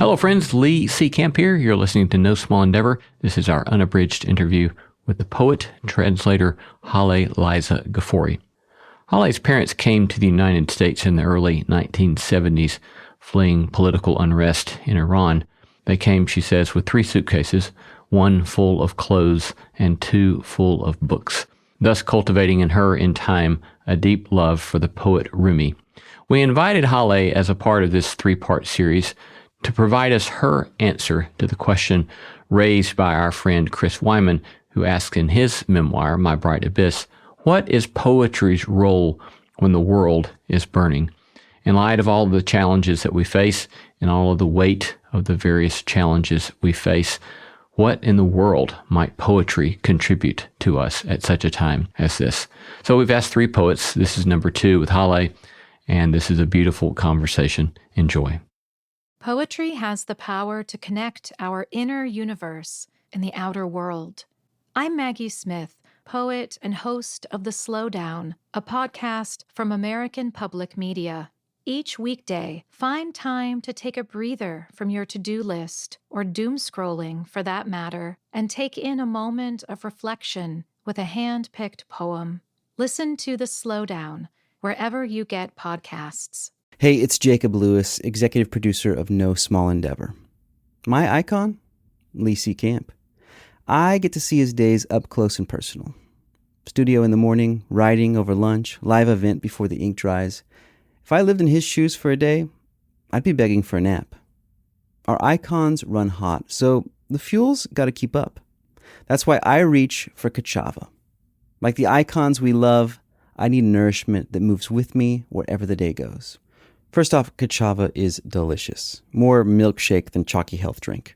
Hello, friends. Lee C. Camp here. You're listening to No Small Endeavor. This is our unabridged interview with the poet, translator, Haleh Liza Gafori. Haleh's parents came to the United States in the early 1970s, fleeing political unrest in Iran. They came, she says, with 3 suitcases, 1 full of clothes and 2 full of books, thus cultivating in her, in time, a deep love for the poet Rumi. We invited Haleh as a part of this 3-part series to provide us her answer to the question raised by our friend Chris Wiman, who asks in his memoir, My Bright Abyss, what is poetry's role when the world is burning? In light of all the challenges that we face and all of the weight of the various challenges we face, what in the world might poetry contribute to us at such a time as this? So we've asked 3 poets. This is number 2 with Haleh, and this is a beautiful conversation. Enjoy. Poetry has the power to connect our inner universe and the outer world. I'm Maggie Smith, poet and host of The Slowdown, a podcast from American Public Media. Each weekday, find time to take a breather from your to-do list, or doom scrolling for that matter, and take in a moment of reflection with a hand-picked poem. Listen to The Slowdown wherever you get podcasts. Hey, it's Jacob Lewis, executive producer of No Small Endeavor. My icon? Lee C. Camp. I get to see his days up close and personal. Studio in the morning, writing over lunch, live event before the ink dries. If I lived in his shoes for a day, I'd be begging for a nap. Our icons run hot, so the fuel's got to keep up. That's why I reach for cassava. Like the icons we love, I need nourishment that moves with me wherever the day goes. First off, cassava is delicious. More milkshake than chalky health drink.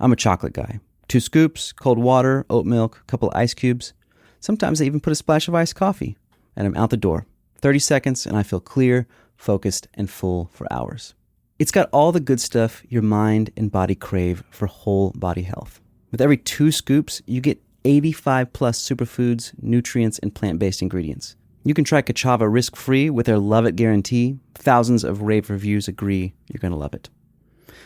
I'm a chocolate guy. 2 scoops, cold water, oat milk, couple of ice cubes. Sometimes I even put a splash of iced coffee, and I'm out the door. 30 seconds, and I feel clear, focused, and full for hours. It's got all the good stuff your mind and body crave for whole body health. With every 2 scoops, you get 85 plus superfoods, nutrients, and plant-based ingredients. You can try cassava risk-free with their Love It guarantee. Thousands of rave reviews agree you're going to love it.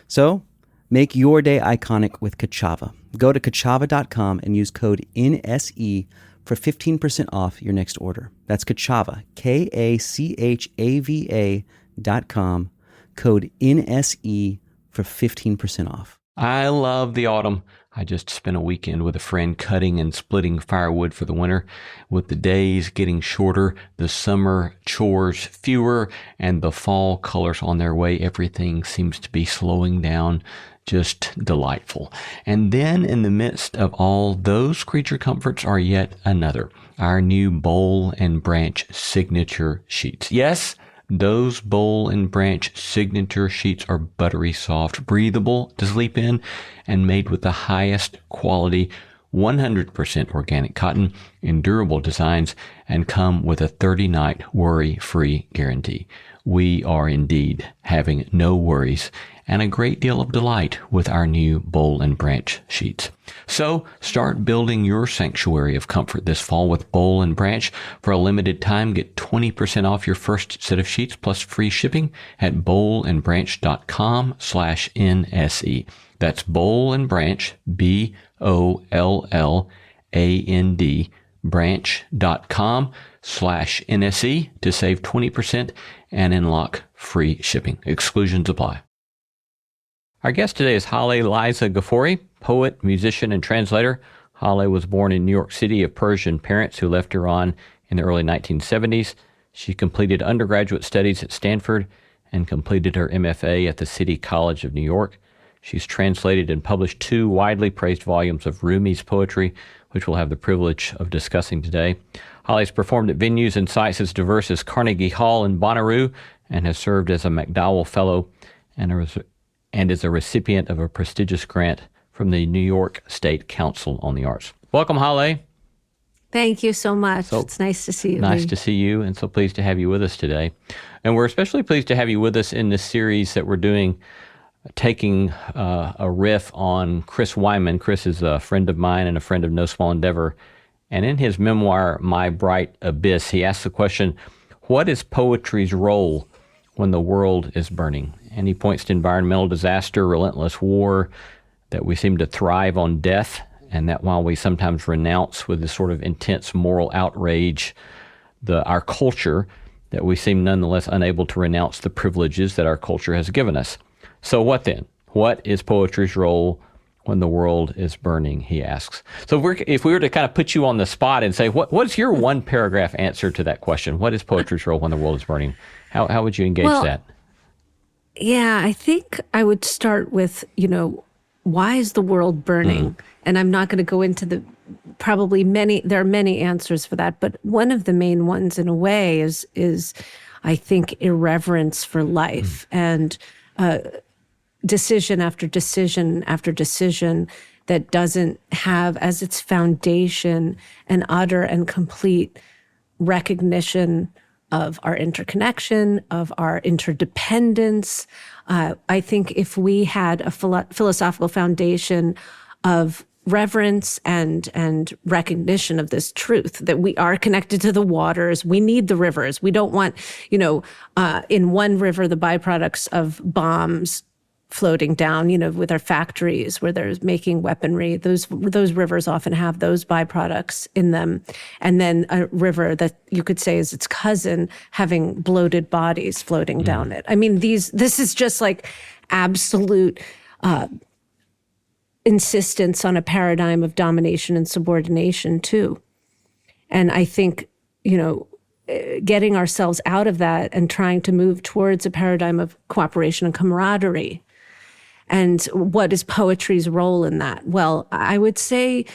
So, make your day iconic with cassava. Go to cassava.com and use code NSE for 15% off your next order. That's cassava, KACHAVA.com, code NSE for 15% off. I love the autumn. I just spent a weekend with a friend cutting and splitting firewood for the winter. With the days getting shorter, the summer chores fewer, and the fall colors on their way, everything seems to be slowing down. Just delightful. And then in the midst of all those creature comforts are yet another, our new bowl and branch signature sheets. Yes, those bowl and branch signature sheets are buttery soft, breathable to sleep in, and made with the highest quality 100% organic cotton in durable designs, and come with a 30-night worry-free guarantee. We are indeed having no worries and a great deal of delight with our new bowl and branch sheets. So start building your sanctuary of comfort this fall with Bowl and Branch. For a limited time, get 20% off your first set of sheets plus free shipping at bowlandbranch.com/NSE. That's Bowl and Branch, BOLLAND, branch.com/NSE to save 20% and unlock free shipping. Exclusions apply. Our guest today is Haleh Liza Gafori, poet, musician, and translator. Haleh was born in New York City of Persian parents who left Iran in the early 1970s. She completed undergraduate studies at Stanford and completed her MFA at the City College of New York. She's translated and published 2 widely praised volumes of Rumi's poetry, which we'll have the privilege of discussing today. Haleh's performed at venues and sites as diverse as Carnegie Hall in Bonnaroo and has served as a MacDowell Fellow and is a recipient of a prestigious grant from the New York State Council on the Arts. Welcome, Haleh. Thank you so much. It's nice to see you. Nice to see you, and so pleased to have you with us today. And we're especially pleased to have you with us in this series that we're doing, taking a riff on Chris Wiman. Chris is a friend of mine and a friend of No Small Endeavor. And in his memoir, My Bright Abyss, he asks the question, what is poetry's role when the world is burning? And he points to environmental disaster, relentless war, that we seem to thrive on death, and that while we sometimes renounce with this sort of intense moral outrage our culture, that we seem nonetheless unable to renounce the privileges that our culture has given us. So what then? What is poetry's role when the world is burning, he asks. So if we were to kind of put you on the spot and say, what's your one paragraph answer to that question? What is poetry's role when the world is burning? How would you engage that? Yeah, I think I would start with, why is the world burning? And I'm not going to go into there are many answers for that, but one of the main ones in a way is I think irreverence for life and decision after decision after decision that doesn't have as its foundation an utter and complete recognition of our interconnection, of our interdependence. I think if we had a philosophical foundation of reverence and recognition of this truth, that we are connected to the waters, we need the rivers. We don't want, in one river, the byproducts of bombs floating down, with our factories where they're making weaponry. Those rivers often have those byproducts in them. And then a river that you could say is its cousin having bloated bodies floating down it. I mean, this is just like absolute insistence on a paradigm of domination and subordination too. And I think, getting ourselves out of that and trying to move towards a paradigm of cooperation and camaraderie. And what is poetry's role in that? Well, I would say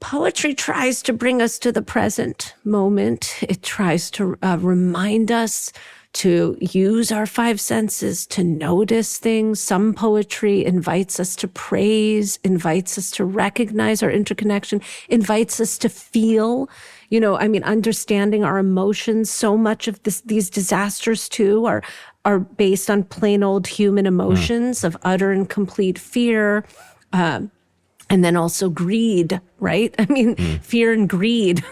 poetry tries to bring us to the present moment. It tries to remind us to use our five senses, to notice things. Some poetry invites us to praise, invites us to recognize our interconnection, invites us to feel, understanding our emotions. So much of these disasters too are based on plain old human emotions of utter and complete fear, and then also greed, right? Fear and greed.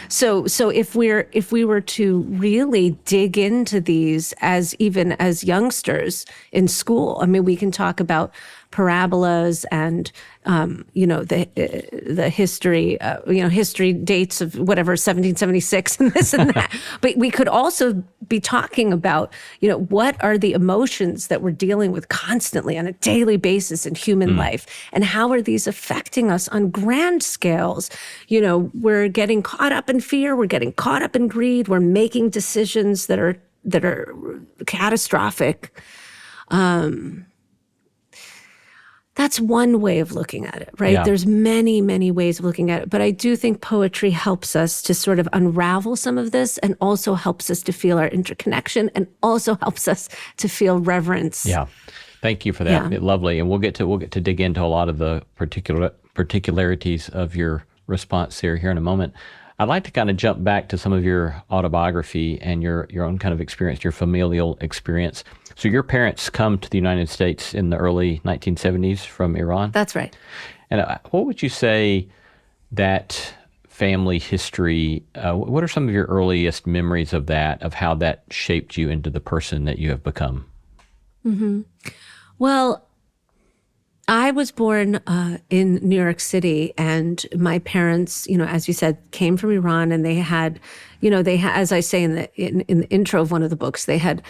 So if we were to really dig into these even as youngsters in school, we can talk about parabolas and the history, history dates of whatever 1776 and this and that. But we could also be talking about what are the emotions that we're dealing with constantly on a daily basis in human life, and how are these affecting us on grand scales? We're getting caught up in fear, we're getting caught up in greed, we're making decisions that are catastrophic. That's one way of looking at it, right? Yeah. There's many, many ways of looking at it. But I do think poetry helps us to sort of unravel some of this, and also helps us to feel our interconnection, and also helps us to feel reverence. Yeah. Thank you for that. Yeah. Lovely. And we'll get to dig into a lot of the particularities of your response here in a moment. I'd like to kind of jump back to some of your autobiography and your own kind of experience, your familial experience. So your parents come to the United States in the early 1970s from Iran? That's right. And what would you say that family history, what are some of your earliest memories of that, of how that shaped you into the person that you have become? Mm-hmm. Well, I was born in New York City, and my parents, as you said, came from Iran, and they had, as I say in the intro of one of the books, they had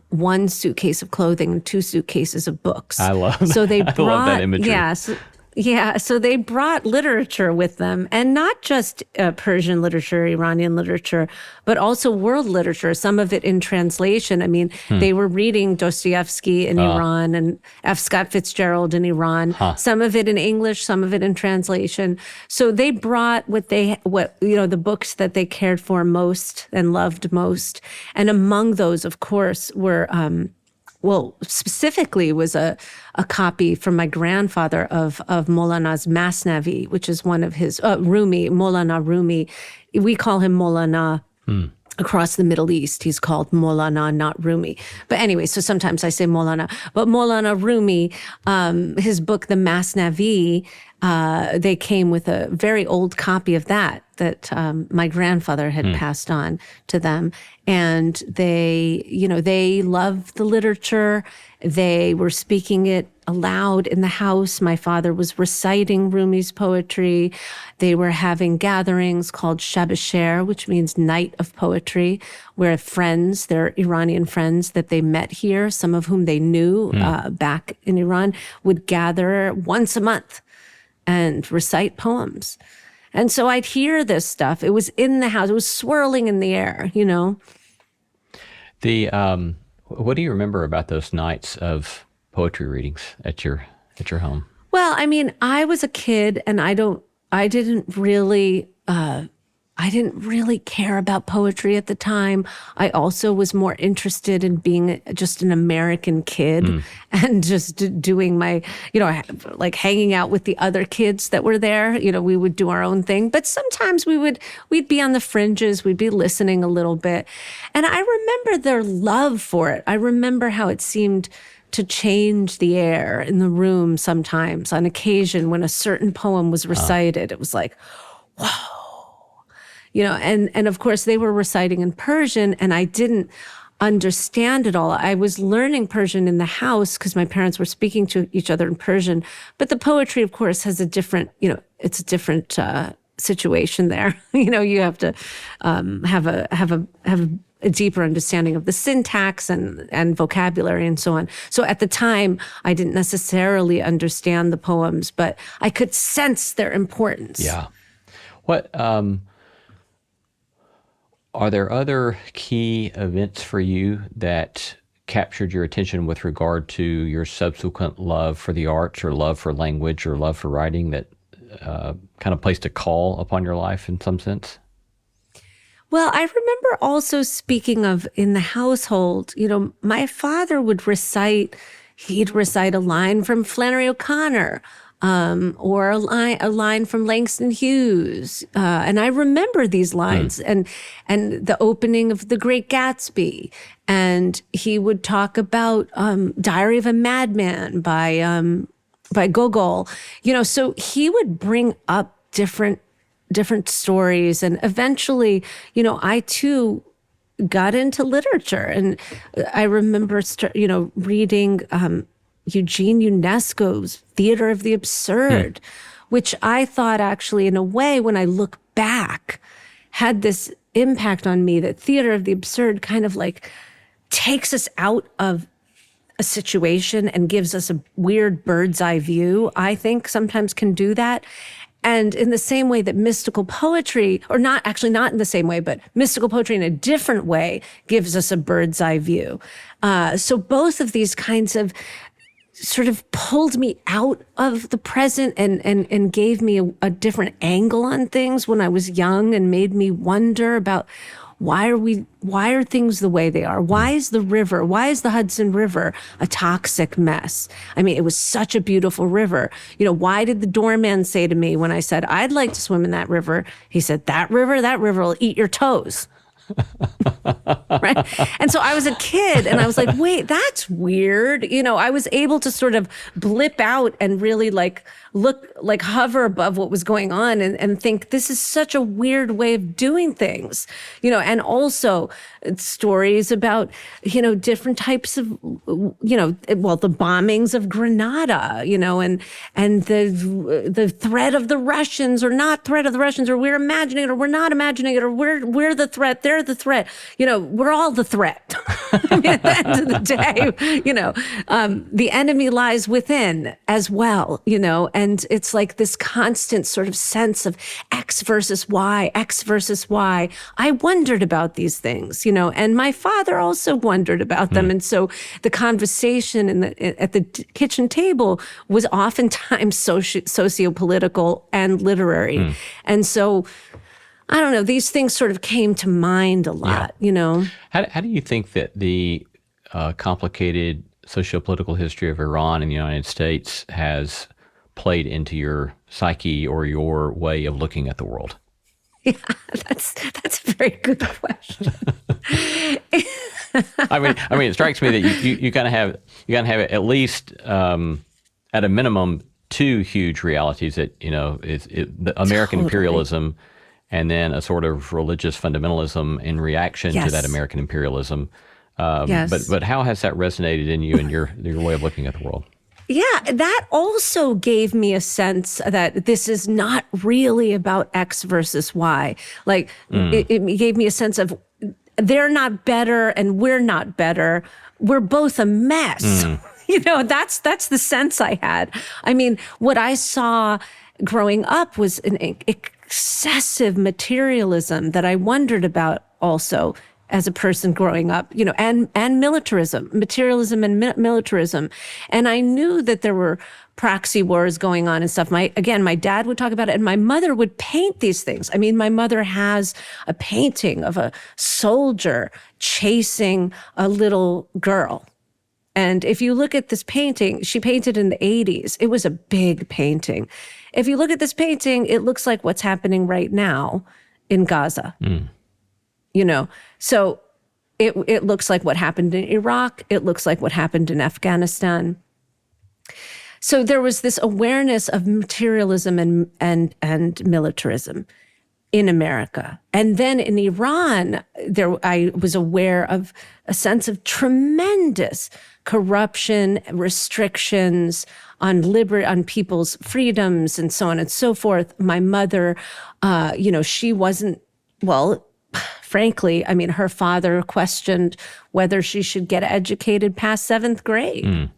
one suitcase of clothing and two suitcases of books. I love that. So they brought, I love that imagery. Yeah, so they brought literature with them, and not just Persian literature, Iranian literature, but also world literature, some of it in translation. They were reading Dostoevsky in Iran and F. Scott Fitzgerald in Iran, some of it in English, some of it in translation. So they brought the books that they cared for most and loved most. And among those, of course, were specifically was a copy from my grandfather of Molana's Masnavi, which is one of his, Molana Rumi. We call him Molana. Across the Middle East, he's called Molana, not Rumi. But anyway, so sometimes I say Molana. But Molana Rumi, his book, the Masnavi, They came with a very old copy of that my grandfather had passed on to them. And they loved the literature. They were speaking it aloud in the house. My father was reciting Rumi's poetry. They were having gatherings called Shabasher, which means night of poetry, where friends, their Iranian friends that they met here, some of whom they knew back in Iran, would gather once a month and recite poems. And so I'd hear this stuff. It was in the house. It was swirling in the air, What do you remember about those nights of poetry readings at your home? Well, I mean, I was a kid and I didn't really care about poetry at the time. I also was more interested in being just an American kid and just doing my, like hanging out with the other kids that were there. We would do our own thing, but sometimes we'd be on the fringes. We'd be listening a little bit. And I remember their love for it. I remember how it seemed to change the air in the room sometimes on occasion when a certain poem was recited. It was like, whoa. And of course they were reciting in Persian and I didn't understand it all. I was learning Persian in the house because my parents were speaking to each other in Persian. But the poetry, of course, has a different, it's a different situation there. You have to have a deeper understanding of the syntax and vocabulary and so on. So at the time, I didn't necessarily understand the poems, but I could sense their importance. Yeah. What are there other key events for you that captured your attention with regard to your subsequent love for the arts or love for language or love for writing that kind of placed a call upon your life in some sense? Well, I remember also speaking of in the household, my father would he'd recite a line from Flannery O'Connor, or a line from Langston Hughes. And I remember these lines and the opening of The Great Gatsby. And he would talk about Diary of a Madman by Gogol. So he would bring up different stories. And eventually, I too got into literature. And I remember, reading Eugene Ionesco's Theater of the Absurd, which I thought actually, in a way, when I look back, had this impact on me that Theater of the Absurd kind of like takes us out of a situation and gives us a weird bird's eye view. I think sometimes can do that. And in the same way that mystical poetry, or not in the same way, but mystical poetry in a different way gives us a bird's eye view. So both of these kinds of sort of pulled me out of the present and gave me a different angle on things when I was young and made me wonder about why are things the way they are? Why is the Hudson River a toxic mess? I mean, it was such a beautiful river. Why did the doorman say to me when I said, I'd like to swim in that river? He said, that river will eat your toes. Right. And so I was a kid and I was like, wait, that's weird. I was able to sort of blip out and really hover above what was going on and think this is such a weird way of doing things, and also stories about, different types of, the bombings of Grenada, and the threat of the Russians or not threat of the Russians, or we're imagining it or we're not imagining it, or we're the threat, they're the threat, we're all the threat. I mean, at the end of the day, the enemy lies within as well, and it's like this constant sort of sense of X versus Y. I wondered about these things, and my father also wondered about them. And so the conversation at the kitchen table was oftentimes socio-political and literary. And so, I don't know, these things sort of came to mind a lot, How do you think that the complicated socio-political history of Iran and the United States has played into your psyche or your way of looking at the world? Yeah, that's a very good question. I mean, it strikes me that you kind of have at least at a minimum two huge realities that, the American Totally. imperialism and then a sort of religious fundamentalism in reaction to Yes. that American imperialism. Yes. But how has that resonated in you and your way of looking at the world? Yeah, that also gave me a sense that this is not really about X versus Y. Like it gave me a sense of they're not better and we're not better. We're both a mess. That's the sense I had. I mean, what I saw growing up was an excessive materialism that I wondered about also as a person growing up, and militarism, materialism and militarism. And I knew that there were proxy wars going on and stuff. My dad would talk about it and my mother would paint these things. I mean, my mother has a painting of a soldier chasing a little girl. And if you look at this painting, she painted in the 80s. It was a big painting. If you look at this painting, it looks like what's happening right now in Gaza. So it looks like what happened in Iraq. It looks like what happened in Afghanistan. So there was this awareness of materialism and militarism in America. And then in Iran, I was aware of a sense of tremendous corruption, restrictions on people's freedoms and so on and so forth. My mother, she wasn't, frankly, I mean, her father questioned whether she should get educated past 7th grade.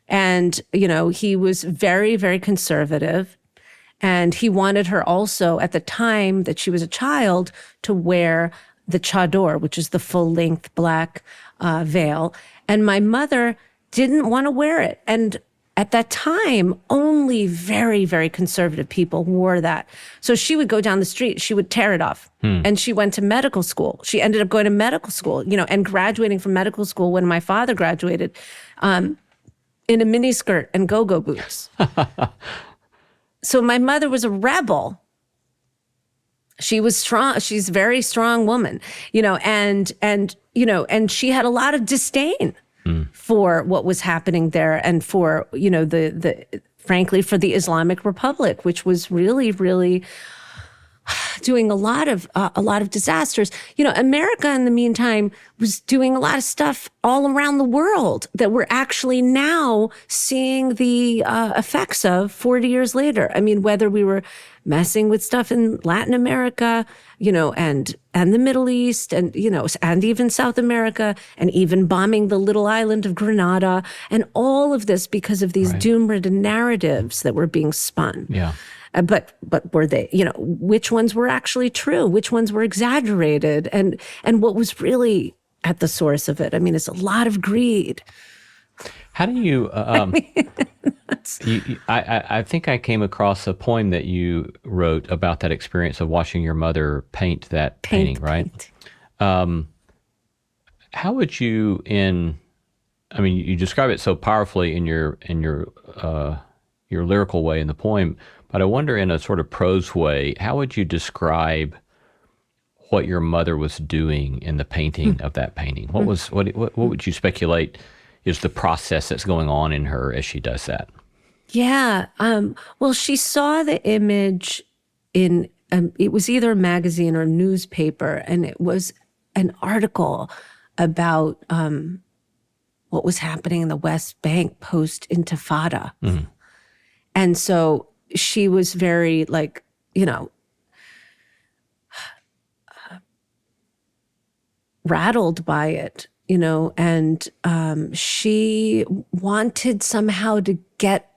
And, he was very, very conservative. And he wanted her also, at the time that she was a child, to wear the chador, which is the full-length black veil. And my mother didn't want to wear it. And at that time, only very, very conservative people wore that. So she would go down the street, she would tear it off. And she went to medical school. She ended up going to medical school, and graduating from medical school when my father graduated in a miniskirt and go-go boots. So my mother was a rebel. She was strong. She's a very strong woman, and she had a lot of disdain for what was happening there and for, frankly, for the Islamic Republic, which was really, really doing a lot of disasters. America in the meantime was doing a lot of stuff all around the world that we're actually now seeing the effects of 40 years later. I mean, whether we were messing with stuff in Latin America, and the Middle East and, and even South America, and even bombing the little island of Grenada, and all of this because of these doom-ridden narratives that were being spun. Yeah. But were they, which ones were actually true? Which ones were exaggerated? And what was really at the source of it? I mean, it's a lot of greed. How do you, I think I came across a poem that you wrote about that experience of watching your mother paint that painting, right? How would you you describe it so powerfully in your lyrical way in the poem, but I wonder in a sort of prose way, how would you describe what your mother was doing in the painting of that painting? What would you speculate is the process that's going on in her as she does that? Yeah. Well, she saw the image in, it was either a magazine or a newspaper, and it was an article about what was happening in the West Bank post-Intifada. Mm-hmm. And so she was very rattled by it, and she wanted somehow to get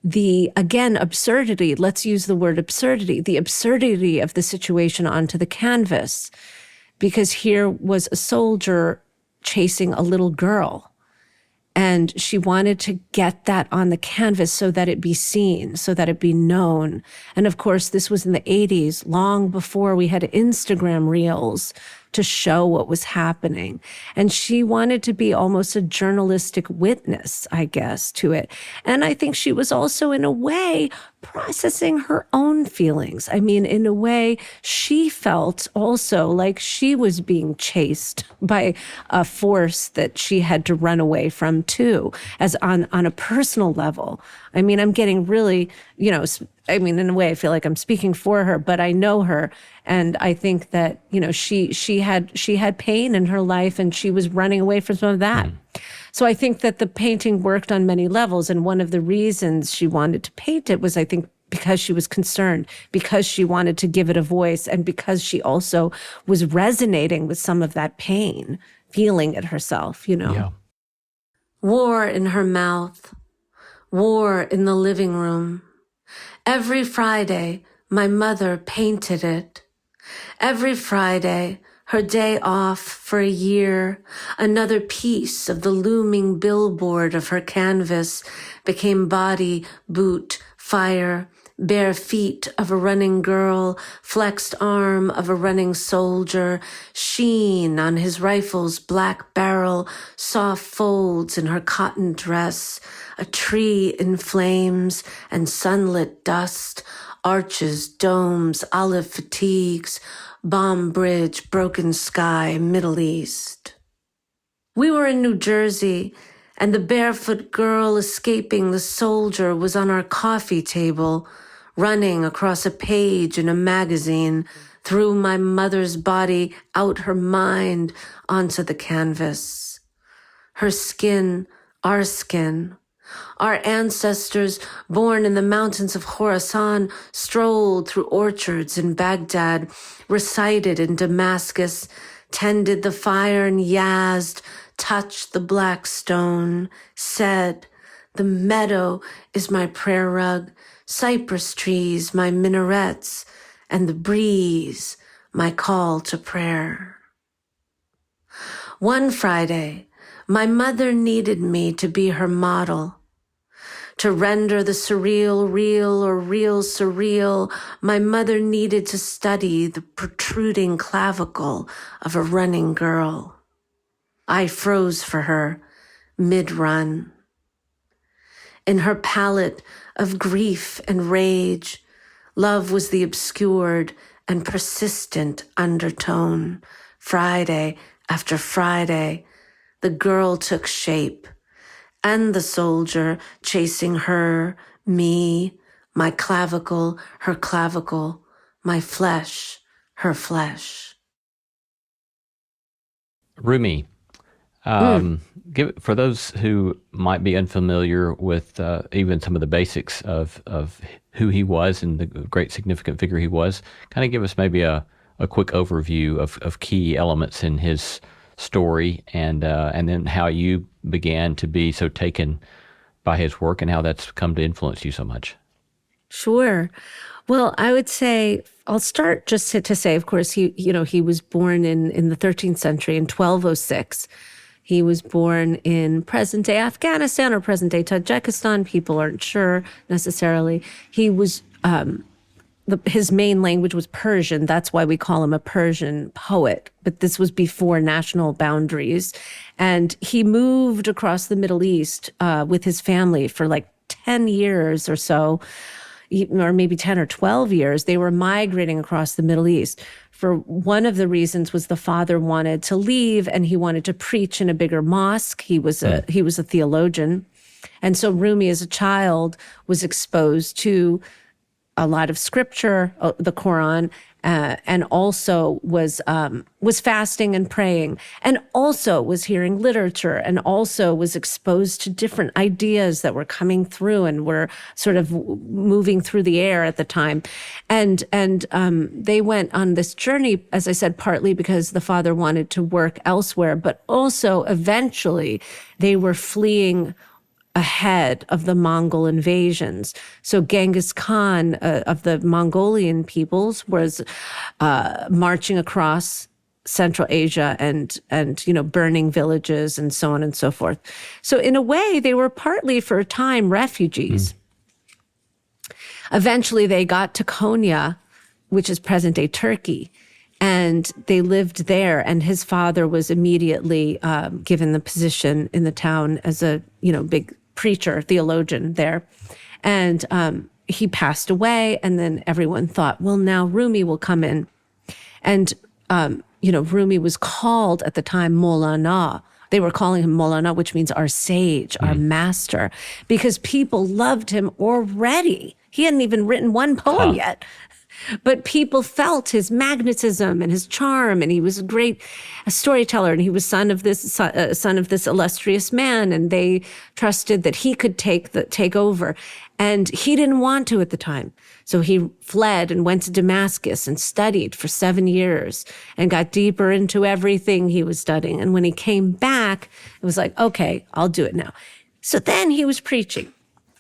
absurdity. Let's use the word absurdity, the absurdity of the situation onto the canvas, because here was a soldier chasing a little girl. And she wanted to get that on the canvas so that it be seen, so that it be known. And of course, this was in the 80s, long before we had Instagram reels to show what was happening. And she wanted to be almost a journalistic witness, I guess, to it. And I think she was also, in a way, processing her own feelings. I mean, in a way, she felt also like she was being chased by a force that she had to run away from too, as on a personal level. I mean, I'm getting really, in a way, I feel like I'm speaking for her, but I know her. And I think that, she had pain in her life and she was running away from some of that. So I think that the painting worked on many levels. And one of the reasons she wanted to paint it was, I think, because she was concerned, because she wanted to give it a voice, and because she also was resonating with some of that pain, feeling it herself, Yeah. War in her mouth, war in the living room. Every Friday, my mother painted it. Every Friday, her day off for a year, another piece of the looming billboard of her canvas became body, boot, fire, bare feet of a running girl, flexed arm of a running soldier, sheen on his rifle's black barrel, soft folds in her cotton dress, a tree in flames and sunlit dust, arches, domes, olive fatigues, bomb bridge, broken sky, Middle East. We were in New Jersey, and the barefoot girl escaping the soldier was on our coffee table, running across a page in a magazine, through my mother's body, out her mind, onto the canvas. Her skin, our skin. Our ancestors, born in the mountains of Khorasan, strolled through orchards in Baghdad, recited in Damascus, tended the fire in Yazd, touched the black stone, said, "The meadow is my prayer rug, cypress trees my minarets, and the breeze my call to prayer." One Friday, my mother needed me to be her model. To render the surreal real or real surreal, my mother needed to study the protruding clavicle of a running girl. I froze for her mid-run. In her palette of grief and rage, love was the obscured and persistent undertone. Friday after Friday, the girl took shape, and the soldier chasing her, me, my clavicle, her clavicle, my flesh, her flesh. Rumi, for those who might be unfamiliar with even some of the basics of who he was and the great significant figure he was, kind of give us maybe a quick overview of key elements in his story, and then how you began to be so taken by his work and how that's come to influence you so much. Sure. Well, I would say, I'll start just to say, of course, he was born in the 13th century in 1206. He was born in present-day Afghanistan or present-day Tajikistan. People aren't sure necessarily. He was, his main language was Persian. That's why we call him a Persian poet. But this was before national boundaries. And he moved across the Middle East with his family for like 10 years or so, or maybe 10 or 12 years. They were migrating across the Middle East. For one of the reasons was the father wanted to leave and he wanted to preach in a bigger mosque. He was a theologian. And so Rumi as a child was exposed to a lot of scripture, the Quran, and also was fasting and praying, and also was hearing literature, and also was exposed to different ideas that were coming through and were sort of moving through the air at the time. And they went on this journey, as I said, partly because the father wanted to work elsewhere, but also eventually they were fleeing ahead of the Mongol invasions. So Genghis Khan of the Mongolian peoples was marching across Central Asia and burning villages and so on and so forth. So in a way, they were partly for a time refugees. Eventually, they got to Konya, which is present-day Turkey. And they lived there, and his father was immediately given the position in the town as a, big preacher, theologian there. And he passed away, and then everyone thought, well, now Rumi will come in. And, Rumi was called at the time Maulana. They were calling him Maulana, which means our sage, our master, because people loved him already. He hadn't even written one poem yet. But people felt his magnetism and his charm, and he was a storyteller, and he was son of this illustrious man, and they trusted that he could take over. And he didn't want to at the time. So he fled and went to Damascus and studied for 7 years and got deeper into everything he was studying. And when he came back, it was like, okay, I'll do it now. So then he was preaching,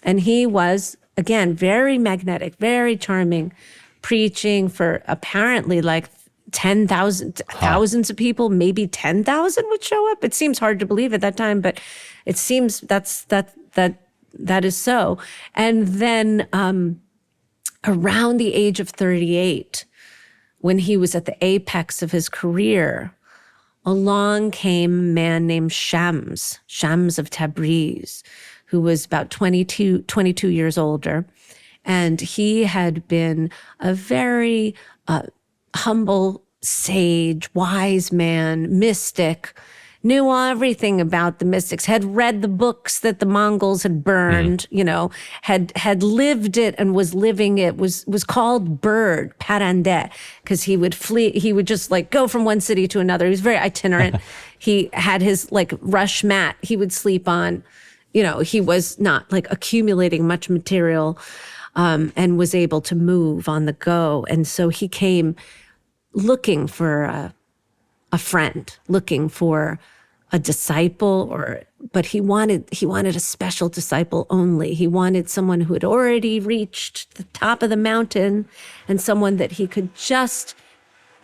and he was, again, very magnetic, very charming, preaching for apparently like 10,000, thousands of people, maybe 10,000 would show up. It seems hard to believe at that time, but it seems that is so. And then around the age of 38, when he was at the apex of his career, along came a man named Shams of Tabriz, who was about 22 years older. And he had been a very humble sage, wise man, mystic, knew everything about the mystics, had read the books that the Mongols had burned, had lived it and was living it, was called bird, parande, because he would flee, he would just like go from one city to another. He was very itinerant. He had his like rush mat he would sleep on. He was not like accumulating much material. And was able to move on the go. And so he came looking for a friend, looking for a disciple, but he wanted a special disciple only. He wanted someone who had already reached the top of the mountain, and someone that he could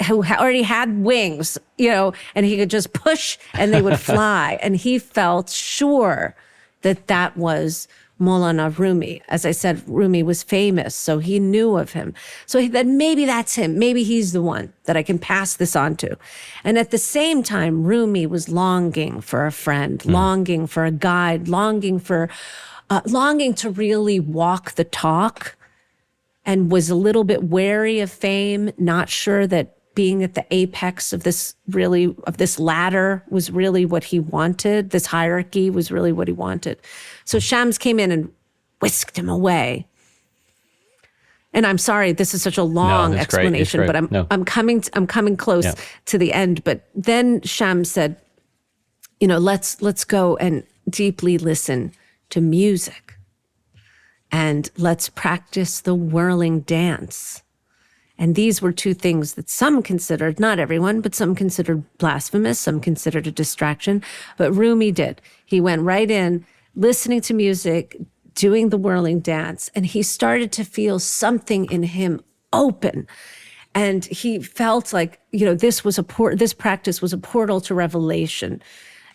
who already had wings, and he could just push and they would fly. And he felt sure that was Maulana Rumi. As I said, Rumi was famous, so he knew of him. So he said, maybe that's him. Maybe he's the one that I can pass this on to. And at the same time, Rumi was longing for a friend, longing for a guide, longing to really walk the talk, and was a little bit wary of fame, not sure that being at the apex of this ladder was really what he wanted. This hierarchy was really what he wanted. So Shams came in and whisked him away. And I'm sorry, this is such a long explanation, but I'm coming close to the end. But then Shams said, let's go and deeply listen to music, and let's practice the whirling dance. And these were two things that some considered, not everyone, but some considered blasphemous, some considered a distraction. But Rumi did. He went right in, listening to music, doing the whirling dance, and he started to feel something in him open. And he felt like, this practice was a portal to revelation.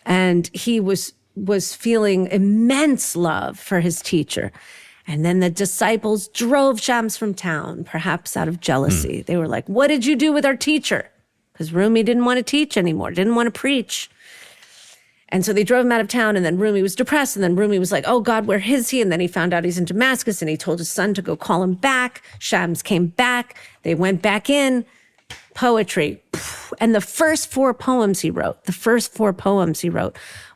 And he was feeling immense love for his teacher. And then the disciples drove Shams from town, perhaps out of jealousy. They were like, what did you do with our teacher? Because Rumi didn't want to teach anymore, didn't want to preach. And so they drove him out of town, and then Rumi was depressed, and then Rumi was like, oh God, where is he? And then he found out he's in Damascus, and he told his son to go call him back. Shams came back. They went back in. Poetry. And the first four poems he wrote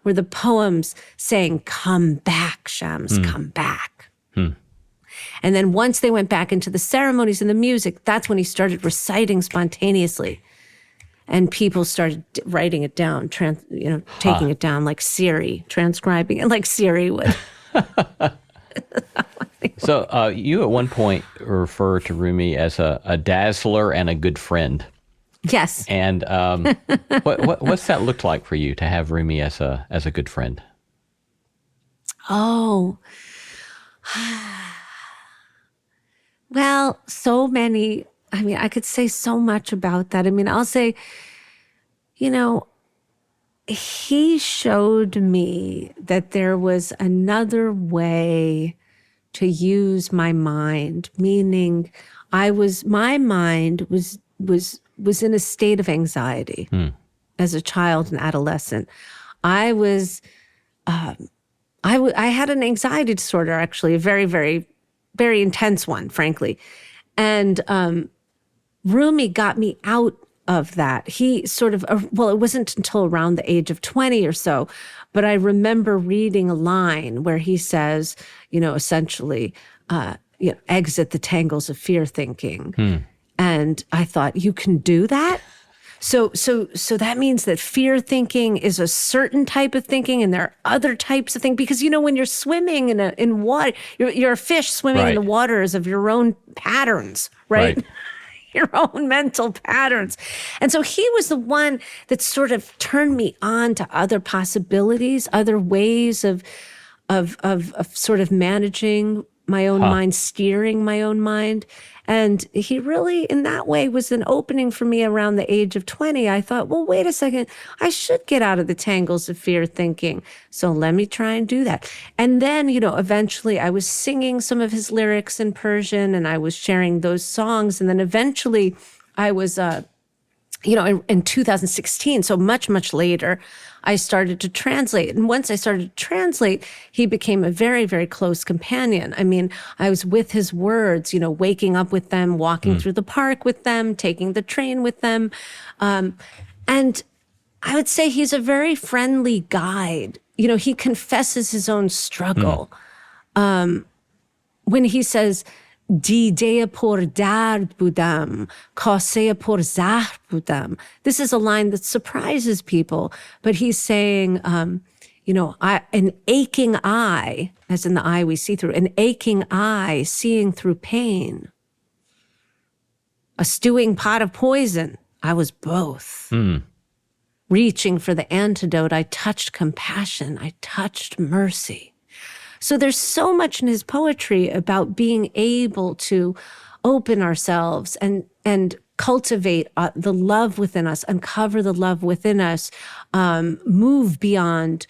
were the poems saying, come back, Shams, come back. And then once they went back into the ceremonies and the music, that's when he started reciting spontaneously. And people started writing it down, taking it down like Siri, transcribing it like Siri would. So you at one point refer to Rumi as a dazzler and a good friend. Yes. And what's that looked like for you to have Rumi as a good friend? Oh, well, so many. I mean, I could say so much about that. I mean, I'll say, he showed me that there was another way to use my mind, meaning my mind was was in a state of anxiety as a child and adolescent. I was, I had an anxiety disorder, actually, a very, very, very intense one, frankly. And Rumi got me out of that. He sort of, well, it wasn't until around the age of 20 or so, but I remember reading a line where he says, essentially, exit the tangles of fear thinking. And I thought, you can do that? So that means that fear thinking is a certain type of thinking, and there are other types of thinking. Because when you're swimming in water, you're a fish swimming in the waters of your own patterns, right? Your own mental patterns. And so he was the one that sort of turned me on to other possibilities, other ways of sort of managing my own mind, steering my own mind. And he really, in that way, was an opening for me around the age of 20. I thought, well, wait a second, I should get out of the tangles of fear thinking. So let me try and do that. And then, eventually I was singing some of his lyrics in Persian, and I was sharing those songs. And then eventually I was, in 2016, so much, much later, I started to translate. And once I started to translate, he became a very, very close companion. I mean, I was with his words, waking up with them, walking through the park with them, taking the train with them. And I would say he's a very friendly guide. He confesses his own struggle. When he says, دیده پر درد بودم کاسه پر زهر بودم. This is a line that surprises people, but he's saying, an aching eye, as in the eye we see through, an aching eye seeing through pain. A stewing pot of poison, I was both. Reaching for the antidote, I touched compassion, I touched mercy. So there's so much in his poetry about being able to open ourselves and cultivate the love within us, uncover the love within us, move beyond,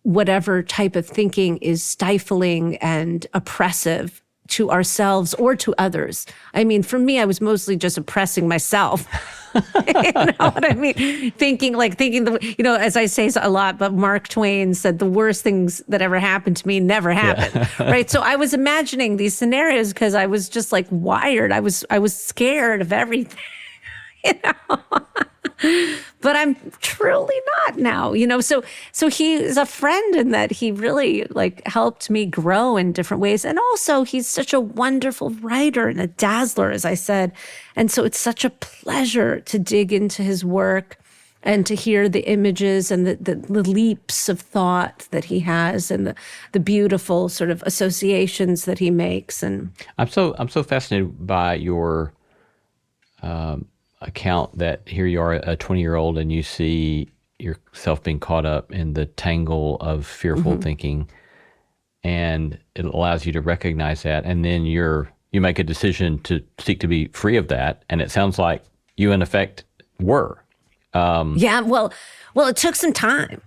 whatever type of thinking is stifling and oppressive to ourselves or to others. I mean, for me, I was mostly just oppressing myself. You know what I mean? Thinking, as I say a lot, but Mark Twain said the worst things that ever happened to me never happened, right? So I was imagining these scenarios because I was just like wired. I was scared of everything, But I'm truly not now, So he is a friend in that he really helped me grow in different ways. And also he's such a wonderful writer and a dazzler, as I said. And so it's such a pleasure to dig into his work and to hear the images and the leaps of thought that he has and the beautiful sort of associations that he makes. And I'm so fascinated by your account that here you are, a 20-year-old, and you see yourself being caught up in the tangle of fearful thinking, and it allows you to recognize that, and then you make a decision to seek to be free of that, and it sounds like you, in effect, were. Well, it took some time.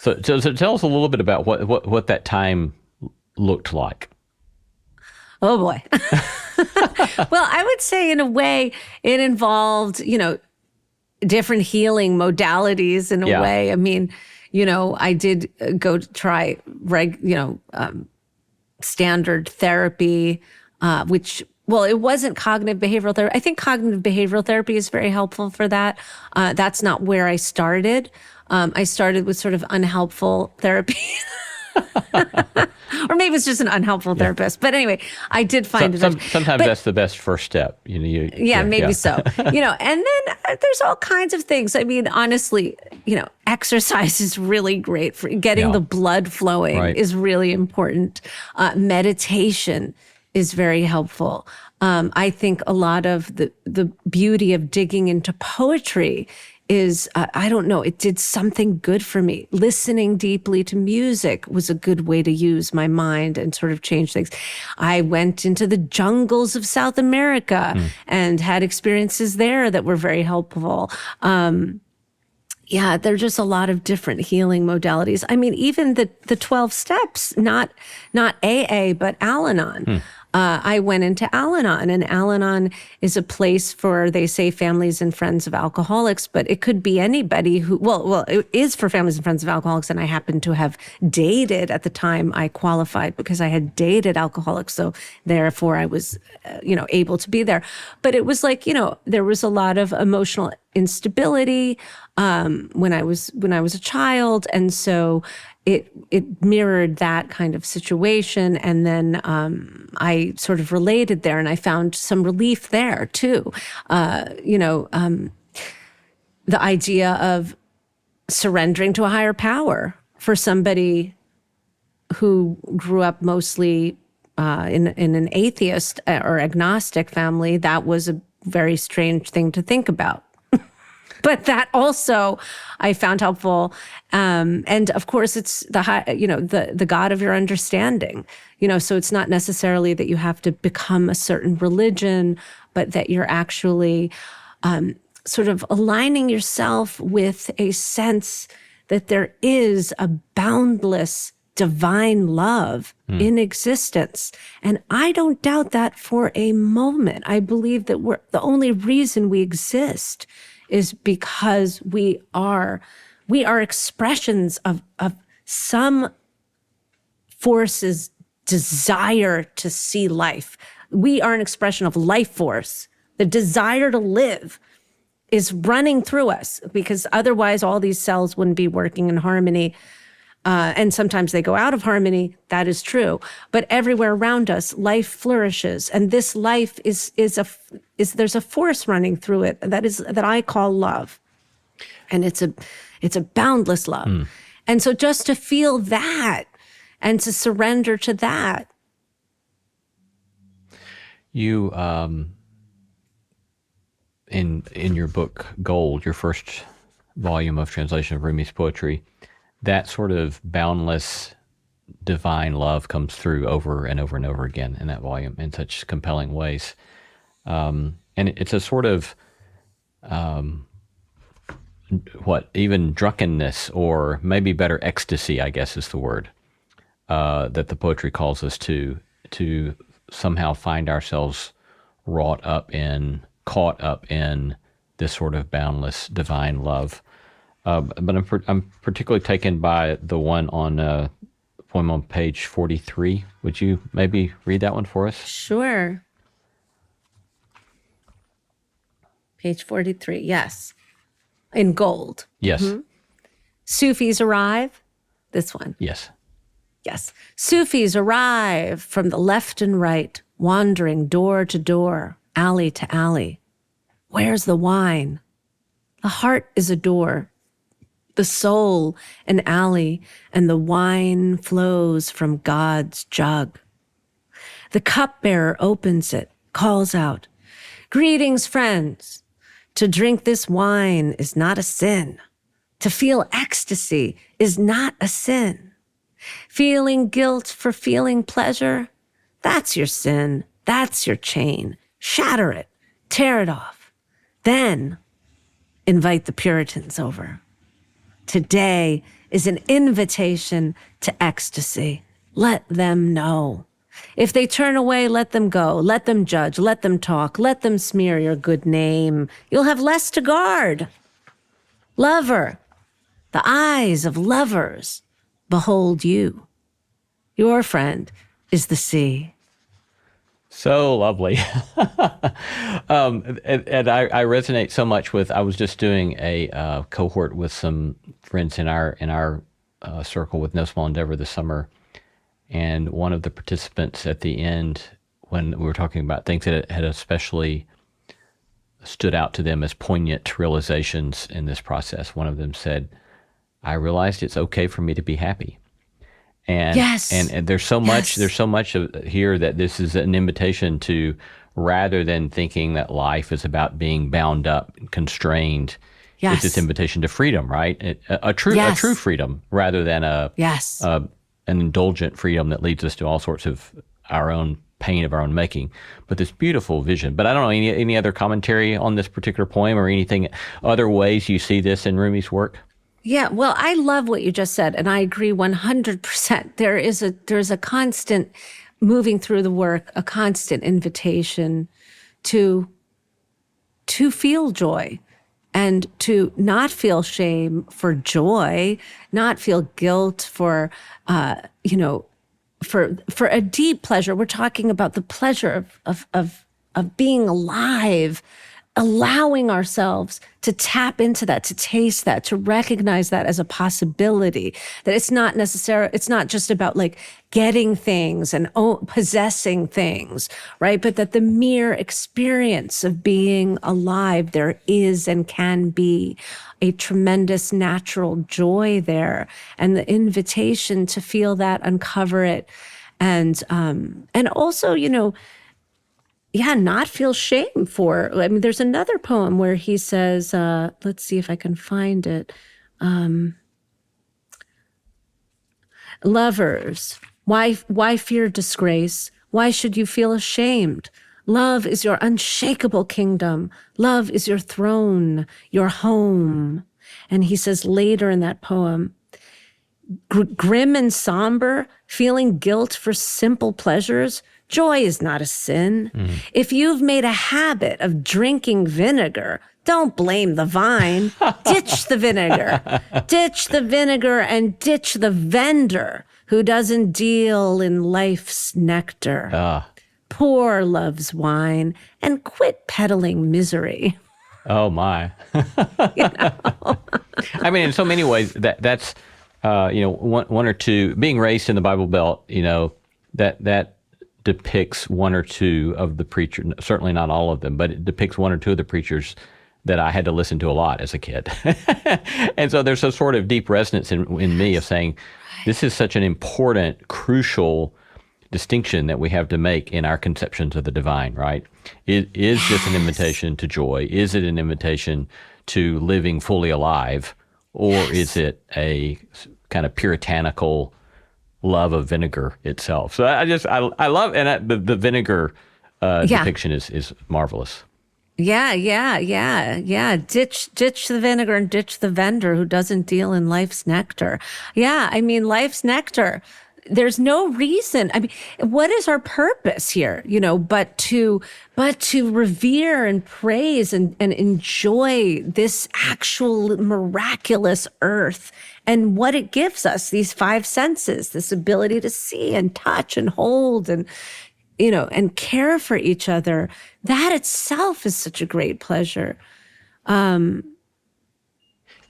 So tell us a little bit about what that time looked like. Oh boy. Well, I would say in a way it involved, different healing modalities in a way. I mean, I did go to try, standard therapy, which, well, it wasn't cognitive behavioral therapy. I think cognitive behavioral therapy is very helpful for that. That's not where I started. I started with sort of unhelpful therapy. Or maybe it's just an unhelpful therapist. But anyway, I did find sometimes that's the best first step. Maybe so. And then there's all kinds of things. I mean, honestly, exercise is really great for getting the blood flowing is really important. Meditation is very helpful. I think a lot of the beauty of digging into poetry is, I don't know, it did something good for me. Listening deeply to music was a good way to use my mind and sort of change things. I went into the jungles of South America and had experiences there that were very helpful. There are just a lot of different healing modalities. I mean, even the 12 steps, not AA, but Al-Anon. I went into Al-Anon, and Al-Anon is a place for, they say, families and friends of alcoholics, but it could be anybody who, well, it is for families and friends of alcoholics, and I happened to have dated at the time I qualified because I had dated alcoholics, so therefore I was, able to be there. But it was like, there was a lot of emotional instability when I was a child, and so it mirrored that kind of situation. And then I sort of related there, and I found some relief there too. The idea of surrendering to a higher power for somebody who grew up mostly in an atheist or agnostic family, that was a very strange thing to think about. But that also I found helpful. And of course, it's the God of your understanding. So it's not necessarily that you have to become a certain religion, but that you're actually sort of aligning yourself with a sense that there is a boundless divine love in existence. And I don't doubt that for a moment. I believe that the only reason we exist is because we are expressions of some force's desire to see life. We are an expression of life force. The desire to live is running through us, because otherwise all these cells wouldn't be working in harmony. And sometimes they go out of harmony. That is true. But everywhere around us, life flourishes, and this life is there's a force running through it that I call love, and it's a boundless love. And so just to feel that and to surrender to that. You in your book Gold, your first volume of translation of Rumi's poetry, that sort of boundless divine love comes through over and over and over again in that volume in such compelling ways. And it's a sort of, even drunkenness, or maybe better, ecstasy, I guess is the word, that the poetry calls us to somehow find ourselves caught up in this sort of boundless divine love. But I'm particularly taken by the one on the poem on page 43. Would you maybe read that one for us? Sure. Page 43, yes. In gold. Yes. Mm-hmm. Sufis arrive. This one. Yes. Yes. Sufis arrive from the left and right, wandering door to door, alley to alley. Where's the wine? The heart is a door, the soul an alley, and the wine flows from God's jug. The cupbearer opens it, calls out, "Greetings, friends. To drink this wine is not a sin. To feel ecstasy is not a sin. Feeling guilt for feeling pleasure, that's your sin, that's your chain. Shatter it, tear it off. Then invite the Puritans over. Today is an invitation to ecstasy. Let them know. If they turn away, let them go. Let them judge. Let them talk. Let them smear your good name. You'll have less to guard. Lover, the eyes of lovers behold you. Your friend is the sea." So lovely. And I resonate so much with, I was just doing a cohort with some friends in our circle with No Small Endeavor this summer. And one of the participants at the end, when we were talking about things that had especially stood out to them as poignant realizations in this process, one of them said, "I realized it's okay for me to be happy." And, yes. and there's so much, here that this is an invitation to, rather than thinking that life is about being bound up, constrained, it's this invitation to freedom, right? A true freedom, rather than an indulgent freedom that leads us to all sorts of our own pain of our own making. But this beautiful vision. But I don't know, any other commentary on this particular poem, or anything, other ways you see this in Rumi's work? Yeah, well, I love what you just said, and I agree 100%. There's a constant moving through the work, a constant invitation to feel joy and to not feel shame for joy, not feel guilt for, for a deep pleasure. We're talking about the pleasure of being alive, allowing ourselves to tap into that, to taste that, to recognize that as a possibility, that it's not just about like getting things and possessing things, right? But that the mere experience of being alive, there is and can be a tremendous natural joy there. And the invitation to feel that, uncover it, and also, not feel shame for. I mean, there's another poem where he says, let's see if I can find it. Lovers, why fear disgrace? Why should you feel ashamed? Love is your unshakable kingdom. Love is your throne, your home. And he says later in that poem, grim and somber, feeling guilt for simple pleasures, joy is not a sin. If you've made a habit of drinking vinegar, don't blame the vine. Ditch the vinegar. Ditch the vinegar and ditch the vendor who doesn't deal in life's nectar. Pour love's wine and quit peddling misery. Oh, my. I mean, in so many ways, that's, one or two, being raised in the Bible Belt, that depicts one or two of the preachers, certainly not all of them, but it depicts one or two of the preachers that I had to listen to a lot as a kid. And so there's a sort of deep resonance in me of saying, this is such an important, crucial distinction that we have to make in our conceptions of the divine, right? Is this an invitation to joy? Is it an invitation to living fully alive? Or is it a kind of puritanical love of vinegar itself? So I love, and the vinegar depiction is marvelous. Yeah. Ditch the vinegar and ditch the vendor who doesn't deal in life's nectar. Yeah, I mean, life's nectar. There's no reason. I mean, what is our purpose here? But to revere and praise and enjoy this actual miraculous earth and what it gives us, these five senses, this ability to see and touch and hold and, and care for each other. That itself is such a great pleasure.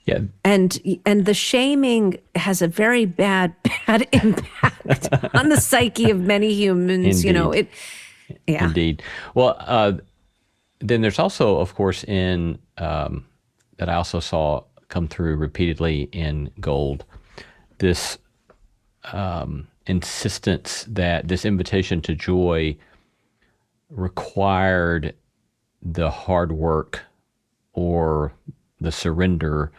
Yeah. And the shaming has a very bad impact on the psyche of many humans. Indeed. Yeah. Indeed. Well, then there's also, of course, that I also saw come through repeatedly in Gold, this insistence that this invitation to joy required the hard work or the surrender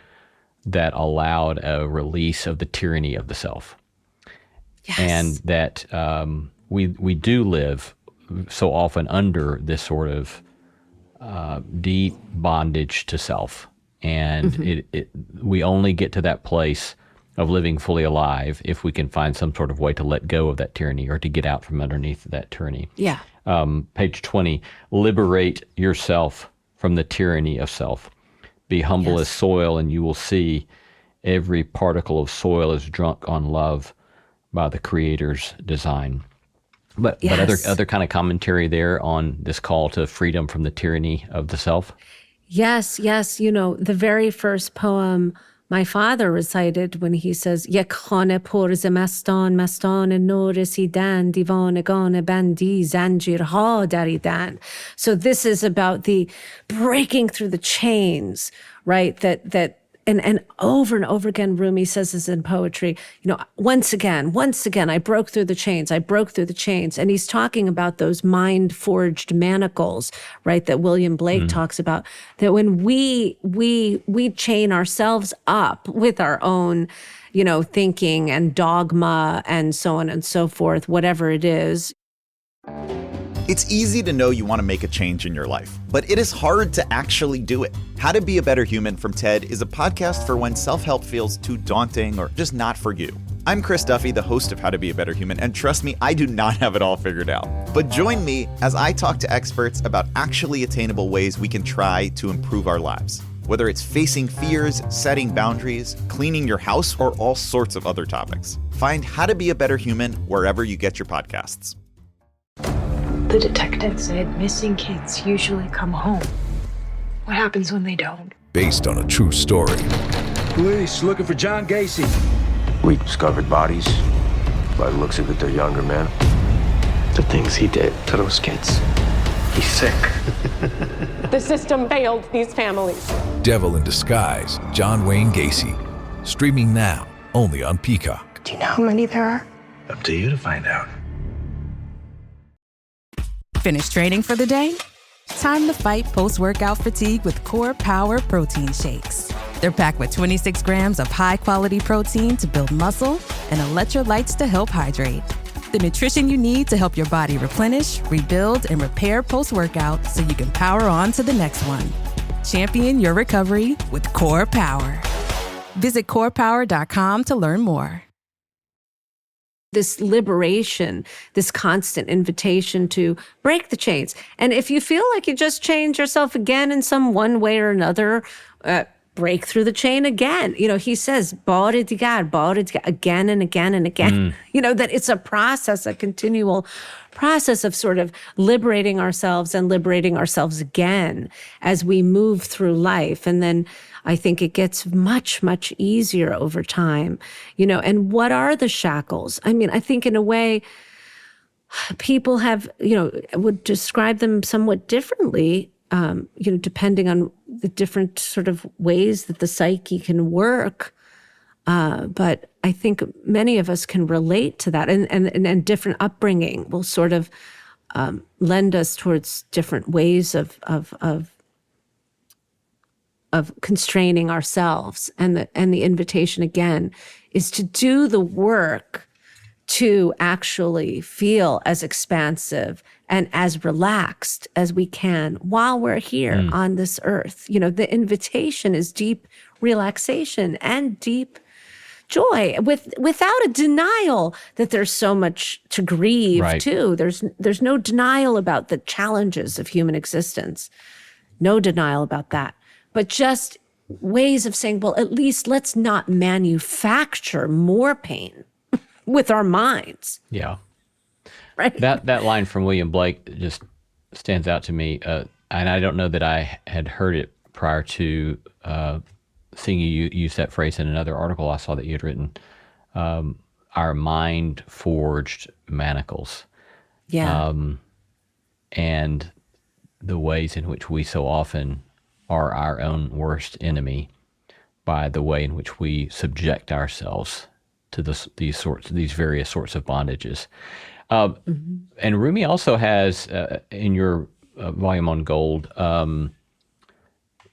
that allowed a release of the tyranny of the self. Yes. And that we do live so often under this sort of deep bondage to self. And we only get to that place of living fully alive if we can find some sort of way to let go of that tyranny or to get out from underneath that tyranny. Yeah. Page 20, liberate yourself from the tyranny of self. Be humble as soil, and you will see every particle of soil is drunk on love by the Creator's design. But other kind of commentary there on this call to freedom from the tyranny of the self? Yes. The very first poem my father recited when he says, Yek khane porz mastan e no residan divanegane bandi zanjirha daridan. So this is about the breaking through the chains, right? That and over again, Rumi says this in poetry, once again, I broke through the chains. And he's talking about those mind-forged manacles, right, that William Blake talks about, that when we chain ourselves up with our own, thinking and dogma and so on and so forth, whatever it is. It's easy to know you want to make a change in your life, but it is hard to actually do it. How to Be a Better Human from TED is a podcast for when self-help feels too daunting or just not for you. I'm Chris Duffy, the host of How to Be a Better Human, and trust me, I do not have it all figured out. But join me as I talk to experts about actually attainable ways we can try to improve our lives. Whether it's facing fears, setting boundaries, cleaning your house, or all sorts of other topics. Find How to Be a Better Human wherever you get your podcasts. The detective said missing kids usually come home. What happens when they don't? Based on a true story. Police looking for John Gacy. We discovered bodies. By the looks of it, they're younger men. The things he did to those kids. He's sick. The system failed these families. Devil in Disguise, John Wayne Gacy. Streaming now, only on Peacock. Do you know how many there are? Up to you to find out. Finished training for the day? Time to fight post-workout fatigue with Core Power Protein Shakes. They're packed with 26 grams of high-quality protein to build muscle and electrolytes to help hydrate. The nutrition you need to help your body replenish, rebuild, and repair post-workout so you can power on to the next one. Champion your recovery with Core Power. Visit corepower.com to learn more. This liberation, this constant invitation to break the chains. And if you feel like you just change yourself again in some one way or another, break through the chain again. You know, he says, again and again and again. You know, that it's a process, a continual process of sort of liberating ourselves and liberating ourselves again as we move through life. And then I think it gets much, much easier over time, you know. And what are the shackles? I mean, I think in a way, people have, you know, would describe them somewhat differently, you know, depending on the different sort of ways that the psyche can work. But I think many of us can relate to that, and different upbringing will sort of lend us towards different ways of constraining ourselves. And the invitation again is to do the work to actually feel as expansive and as relaxed as we can while we're here on this earth. You know, the invitation is deep relaxation and deep joy without a denial that there's so much to grieve too. There's no denial about the challenges of human existence. No denial about that. But just ways of saying, well, at least let's not manufacture more pain with our minds. Yeah. Right. That line from William Blake just stands out to me. And I don't know that I had heard it prior to seeing you use that phrase in another article I saw that you had written. Our mind forged manacles. Yeah. And the ways in which we so often are our own worst enemy by the way in which we subject ourselves to these various sorts of bondages. And Rumi also has, in your volume on gold,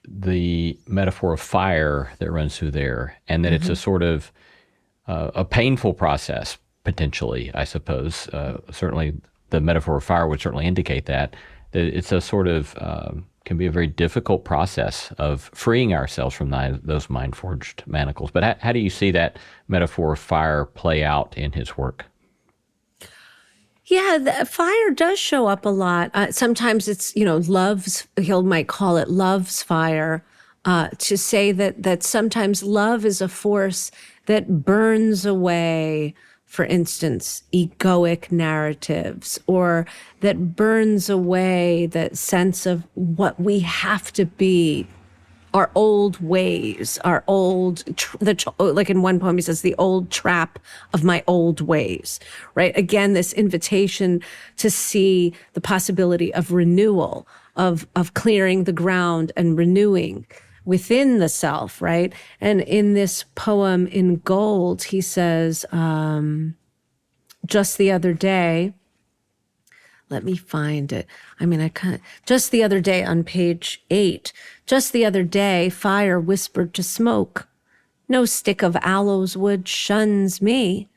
the metaphor of fire that runs through there, and that it's a sort of a painful process, potentially, I suppose. Certainly the metaphor of fire would certainly indicate that it's a sort of, can be a very difficult process of freeing ourselves from those mind-forged manacles. But how do you see that metaphor of fire play out in his work? Yeah, the fire does show up a lot. Sometimes it's, you know, he might call it love's fire, to say that sometimes love is a force that burns away, for instance, egoic narratives, or that burns away the sense of what we have to be, our old ways, our old, like in one poem he says, the old trap of my old ways, right? Again, this invitation to see the possibility of renewal, of clearing the ground and renewing within the self, right? And in this poem in gold, he says, just the other day, let me find it. I mean, just the other day on page 8, just the other day, fire whispered to smoke. No stick of aloes wood shuns me.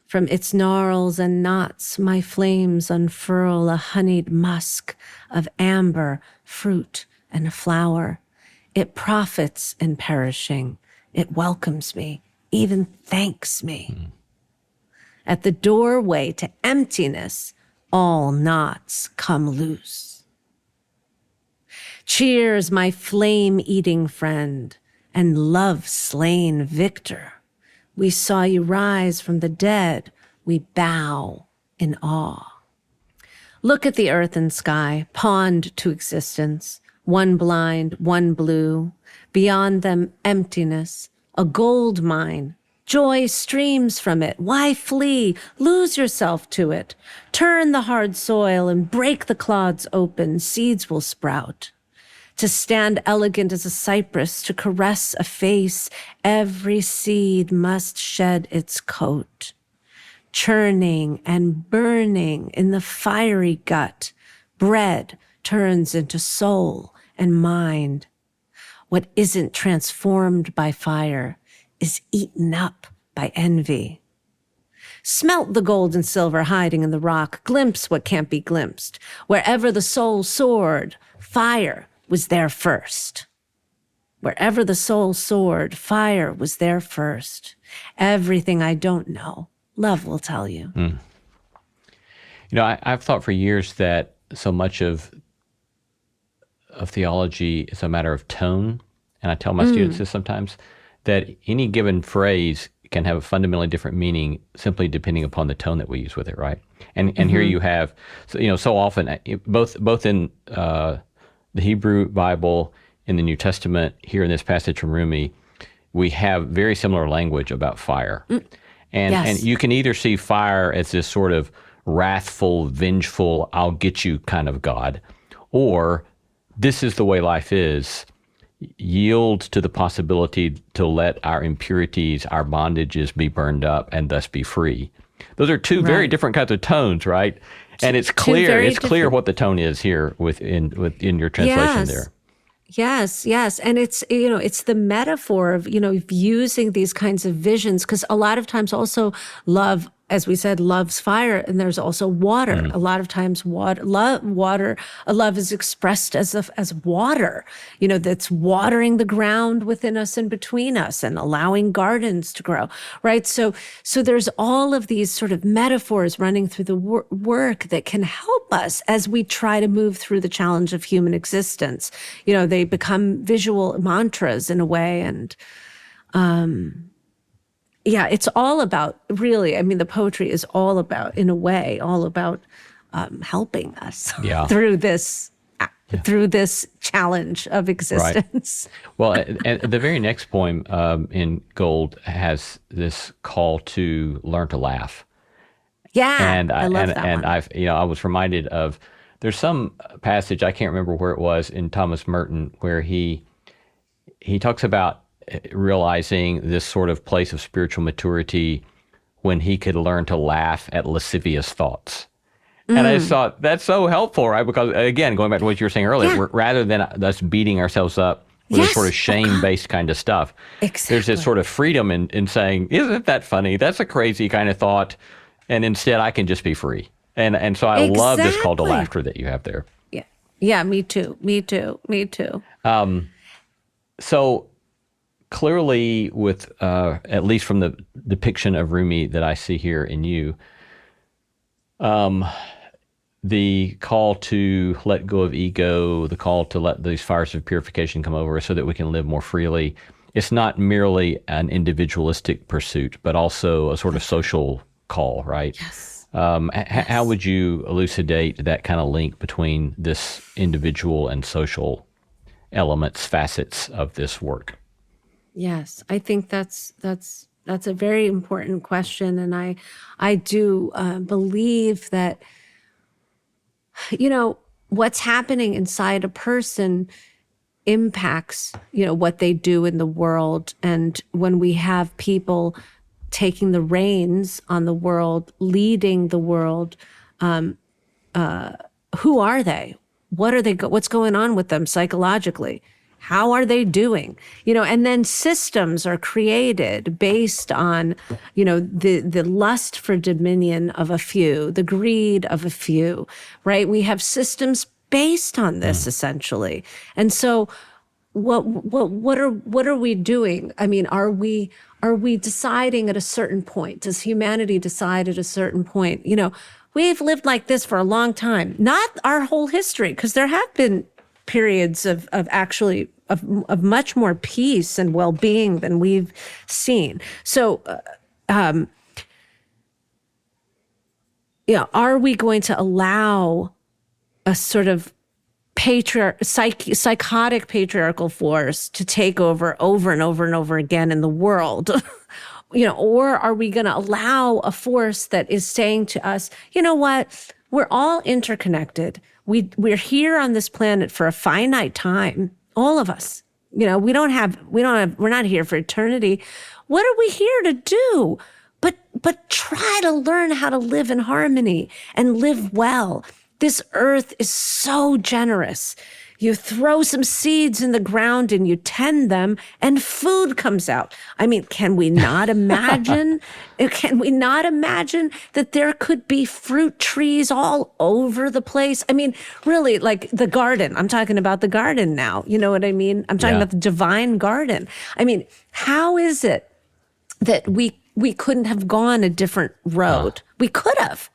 From its gnarls and knots, my flames unfurl a honeyed musk of amber, fruit, and flower. It profits in perishing. It welcomes me, even thanks me. At the doorway to emptiness, all knots come loose. Cheers, my flame-eating friend, and love-slain victor. We saw you rise from the dead. We bow in awe. Look at the earth and sky, pawned to existence. One blind, one blue. Beyond them, emptiness, a gold mine. Joy streams from it. Why flee? Lose yourself to it. Turn the hard soil and break the clods open. Seeds will sprout. To stand elegant as a cypress, to caress a face, every seed must shed its coat. Churning and burning in the fiery gut, bread turns into soul and mind. What isn't transformed by fire is eaten up by envy. Smelt the gold and silver hiding in the rock, glimpse what can't be glimpsed. Wherever the soul soared, fire was there first. Wherever the soul soared, fire was there first. Everything I don't know, love will tell you. You know, I've thought for years that so much of theology is a matter of tone. And I tell my students this sometimes, that any given phrase can have a fundamentally different meaning simply depending upon the tone that we use with it, right? And here you have, so often, both in the Hebrew Bible, in the New Testament, here in this passage from Rumi, we have very similar language about fire. And you can either see fire as this sort of wrathful, vengeful, I'll get you kind of God, or this is the way life is. Yield to the possibility to let our impurities, our bondages be burned up and thus be free. Those are two very different kinds of tones, right? And it's clear what the tone is here within your translation there. Yes. And it's, it's the metaphor of, using these kinds of visions, because a lot of times also love, as we said, loves fire, and there's also water. A lot of times love is expressed as water, that's watering the ground within us and between us and allowing gardens to grow, right? So there's all of these sort of metaphors running through the work that can help us as we try to move through the challenge of human existence. They become visual mantras in a way, and it's all about, really, the poetry is all about, in a way, helping us through this challenge of existence. Right. Well, and the very next poem in Gold has this call to learn to laugh. Yeah, I love that one. I was reminded of, there's some passage, I can't remember where it was, in Thomas Merton, where he talks about realizing this sort of place of spiritual maturity when he could learn to laugh at lascivious thoughts. And I just thought that's so helpful, right? Because again, going back to what you were saying earlier, rather than us beating ourselves up with this sort of shame-based kind of stuff, there's this sort of freedom in saying, isn't that funny? That's a crazy kind of thought. And instead I can just be free. And so I love this call to laughter that you have there. Yeah, me too. So clearly, with at least from the depiction of Rumi that I see here in you, the call to let go of ego, the call to let these fires of purification come over us so that we can live more freely, it's not merely an individualistic pursuit, but also a sort of social call, right? Yes. How would you elucidate that kind of link between this individual and social elements, facets of this work? Yes, I think that's a very important question, and I do believe that what's happening inside a person impacts what they do in the world, and when we have people taking the reins on the world, leading the world, who are they? What are they? What's going on with them psychologically? How are they doing? And then systems are created based on, the lust for dominion of a few, the greed of a few, right? We have systems based on this essentially. And so what are we doing? I mean, are we deciding at a certain point? Does humanity decide at a certain point? You know, we've lived like this for a long time, not our whole history, because there have been periods of much more peace and well-being than we've seen. So, are we going to allow a sort of psychotic patriarchal force to take over and over and over again in the world? Or are we going to allow a force that is saying to us, you know what, we're all interconnected. We're here on this planet for a finite time, all of us. We're not here for eternity. What are we here to do? But try to learn how to live in harmony and live well. This earth is so generous. You throw some seeds in the ground and you tend them and food comes out. I mean, can we not imagine that there could be fruit trees all over the place? I mean, really, like the garden. I'm talking about the garden now. You know what I mean? I'm talking about the divine garden. I mean, how is it that we couldn't have gone a different road? We could have,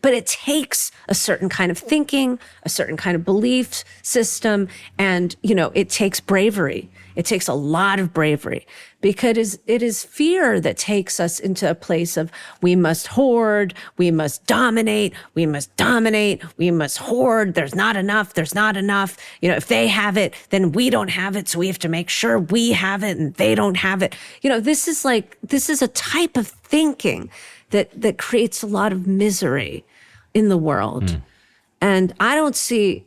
but it takes a certain kind of thinking, a certain kind of belief system, and, it takes bravery. It takes a lot of bravery, because it is fear that takes us into a place of we must hoard, we must dominate, we must hoard. There's not enough. If they have it, then we don't have it. So we have to make sure we have it and they don't have it. This is a type of thinking that creates a lot of misery in the world. And I don't see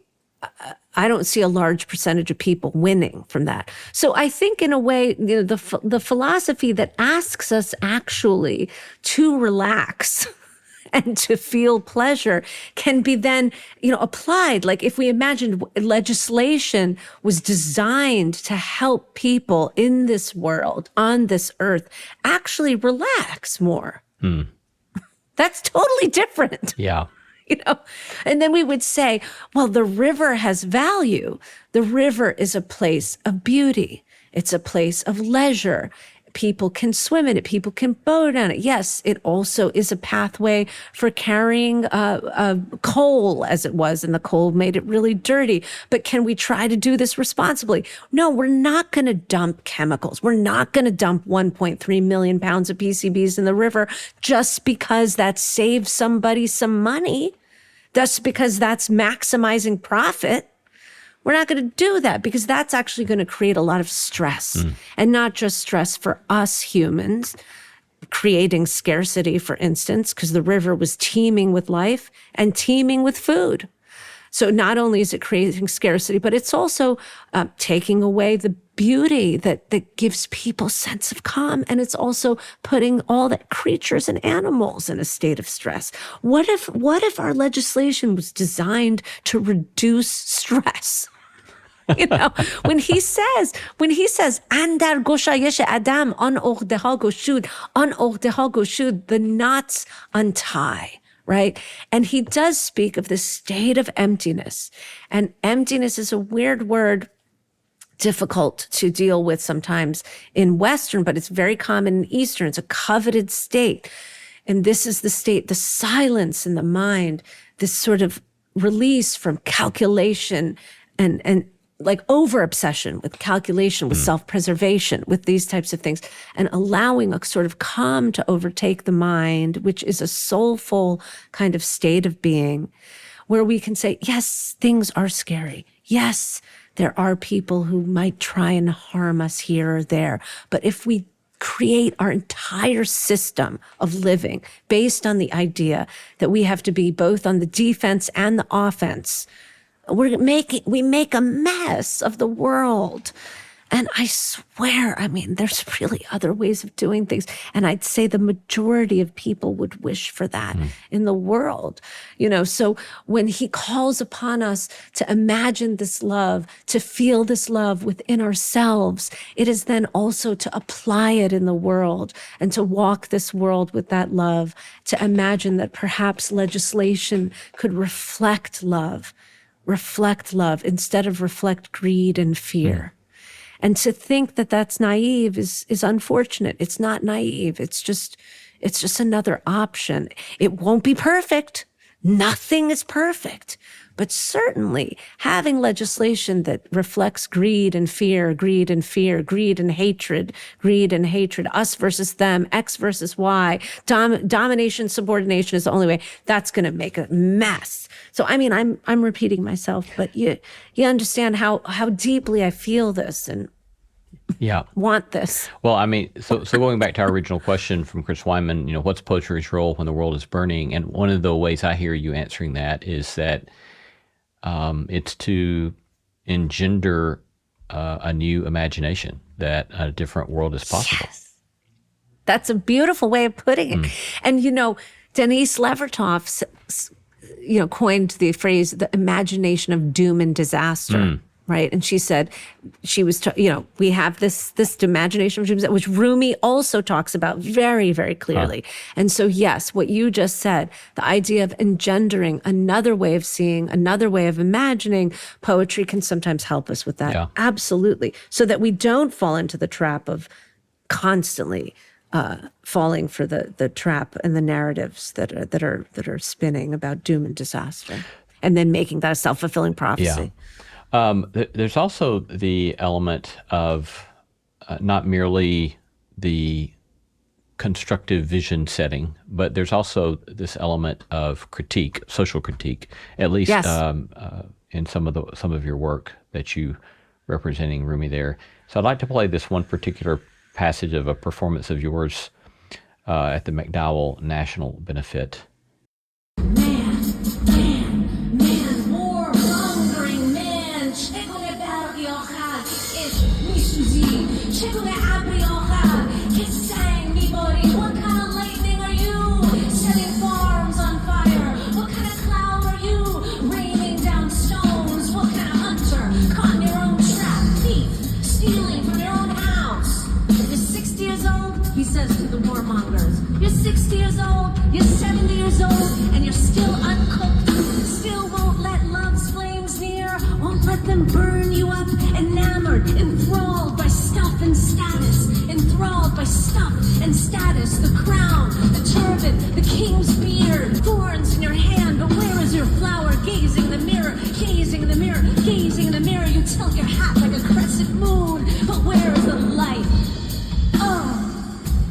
a large percentage of people winning from that. So I think, in a way, the philosophy that asks us actually to relax and to feel pleasure can be then, applied. Like if we imagined legislation was designed to help people in this world, on this earth, actually relax more. That's totally different. Yeah. And then we would say, well, the river has value. The river is a place of beauty. It's a place of leisure. People can swim in it. People can boat on it. Yes, it also is a pathway for carrying coal, as it was, and the coal made it really dirty. But can we try to do this responsibly? No, we're not going to dump chemicals. We're not going to dump 1.3 million pounds of PCBs in the river just because that saves somebody some money. Just because that's maximizing profit. We're not going to do that, because that's actually going to create a lot of stress, and not just stress for us humans, creating scarcity, for instance, because the river was teeming with life and teeming with food. So not only is it creating scarcity, but it's also taking away the beauty that gives people a sense of calm. And it's also putting all the creatures and animals in a state of stress. What if our legislation was designed to reduce stress? When he says, andar goshayesh adam an uqdeha gushud, the knots untie. Right? And he does speak of the state of emptiness. And emptiness is a weird word, difficult to deal with sometimes in Western, but it's very common in Eastern. It's a coveted state. And this is the state, the silence in the mind, this sort of release from calculation and like over-obsession with calculation, with self-preservation, with these types of things, and allowing a sort of calm to overtake the mind, which is a soulful kind of state of being, where we can say, yes, things are scary. Yes, there are people who might try and harm us here or there. But if we create our entire system of living based on the idea that we have to be both on the defense and the offense, we make a mess of the world. And I swear, there's really other ways of doing things. And I'd say the majority of people would wish for that in the world. So when he calls upon us to imagine this love, to feel this love within ourselves, it is then also to apply it in the world and to walk this world with that love, to imagine that perhaps legislation could reflect love. reflect love instead of reflect greed and fear. And to think that that's naive is unfortunate. It's not naive. It's just another option. It won't be perfect. Nothing is perfect. But certainly having legislation that reflects greed and fear, greed and fear, greed and hatred, us versus them, X versus Y, domination, subordination is the only way, that's going to make a mess. So, I mean, I'm repeating myself, but you understand how deeply I feel this and want this. Well, I mean, so going back to our original question from Chris Wiman, what's poetry's role when the world is burning? And one of the ways I hear you answering that is that it's to engender a new imagination, that a different world is possible. Yes. That's a beautiful way of putting it. And, Denise Levertov, coined the phrase, the imagination of doom and disaster. Right. And she said, we have this imagination of doom, which Rumi also talks about very, very clearly. And so, yes, what you just said, the idea of engendering another way of seeing, another way of imagining, poetry can sometimes help us with that. Yeah. Absolutely. So that we don't fall into the trap of constantly falling for the trap and the narratives that are spinning about doom and disaster, and then making that a self-fulfilling prophecy. Yeah. There's also the element of not merely the constructive vision setting, but there's also this element of critique, social critique, at least in some of your work that you representing Rumi there. So I'd like to play this one particular passage of a performance of yours at the McDowell National Benefit. What kind of lightning are you? Setting farms on fire. What kind of cloud are you? Raining down stones. What kind of hunter? Caught in your own trap. Thief. Stealing from your own house. You're 60 years old, he says to the warmongers. You're 60 years old, you're 70 years old, and you're still uncooked. Still won't let love's flames near. Won't let them burn you up. Enamored, enthralled by stuff and status. Enthralled by stuff and status, the crown, the turban, the king's beard, thorns in your hand, but where is your flower? Gazing in the mirror, gazing in the mirror, gazing in the mirror, you tilt your hat like a crescent moon, but where is the light? Oh,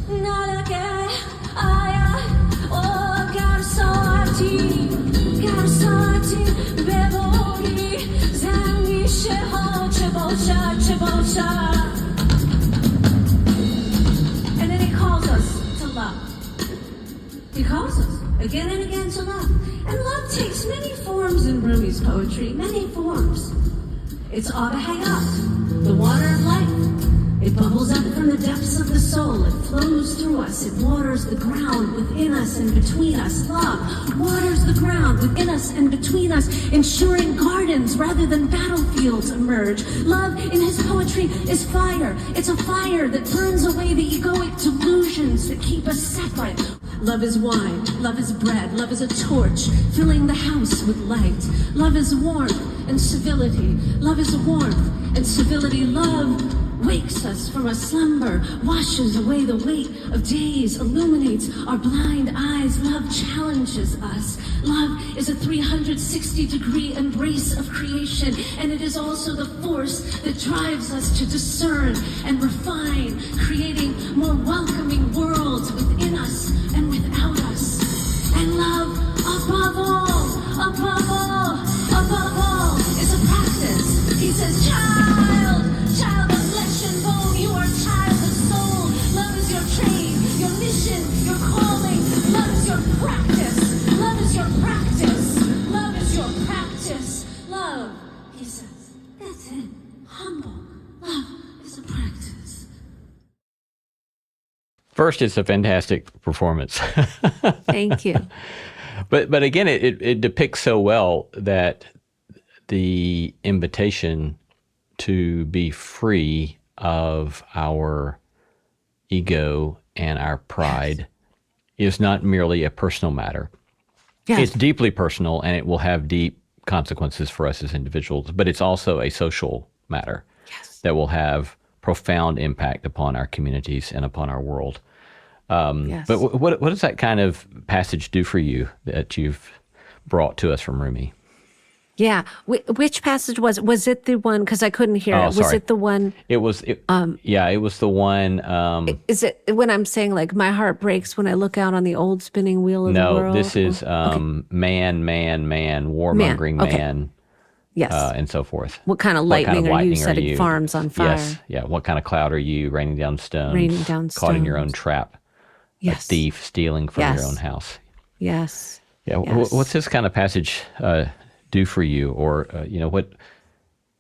not again, oh, garsati, bebori, zangi sheho, chebocha. He calls us again and again to love. And love takes many forms in Rumi's poetry, many forms. It's Abahayat, the water of life. It bubbles up from the depths of the soul. It flows through us. It waters the ground within us and between us. Love waters the ground within us and between us, ensuring gardens rather than battlefields emerge. Love in his poetry is fire. It's a fire that burns away the egoic delusions that keep us separate. Love is wine, love is bread, love is a torch, filling the house with light. Love is warmth and civility, love is warmth and civility. Love wakes us from a slumber, washes away the weight of days, illuminates our blind eyes. Love challenges us. Love is a 360-degree embrace of creation, and it is also the force that drives us to discern and refine, creating more welcoming worlds within us and without us. And love, above all, is a practice. He says, child of flesh and bone, you are a child of soul. Love is your trade, your mission, your calling. Love is your practice. Love is your practice. Love is your practice. Love, he says, that's it. Humble. Love is a practice. First, it's a fantastic performance. Thank you. But again, it depicts so well that the invitation to be free of our ego and our pride is not merely a personal matter. Yes. It's deeply personal, and it will have deep consequences for us as individuals, but it's also a social matter that will have profound impact upon our communities and upon our world. But what does that kind of passage do for you that you've brought to us from Rumi? Yeah. Which passage was it? Was it the one, because I couldn't hear it. Sorry. Was it the one? It was the one. Is it when I'm saying like my heart breaks when I look out on the old spinning wheel of the world? No, this is man, warmongering man. Yes. And so forth. What kind of lightning are you setting farms on fire? Yes. Yeah. What kind of cloud are you? Raining down stones. Caught in your own trap. Yes. A thief stealing from your own house. Yes. Yeah. Yes. What's this kind of passage do for you? Or,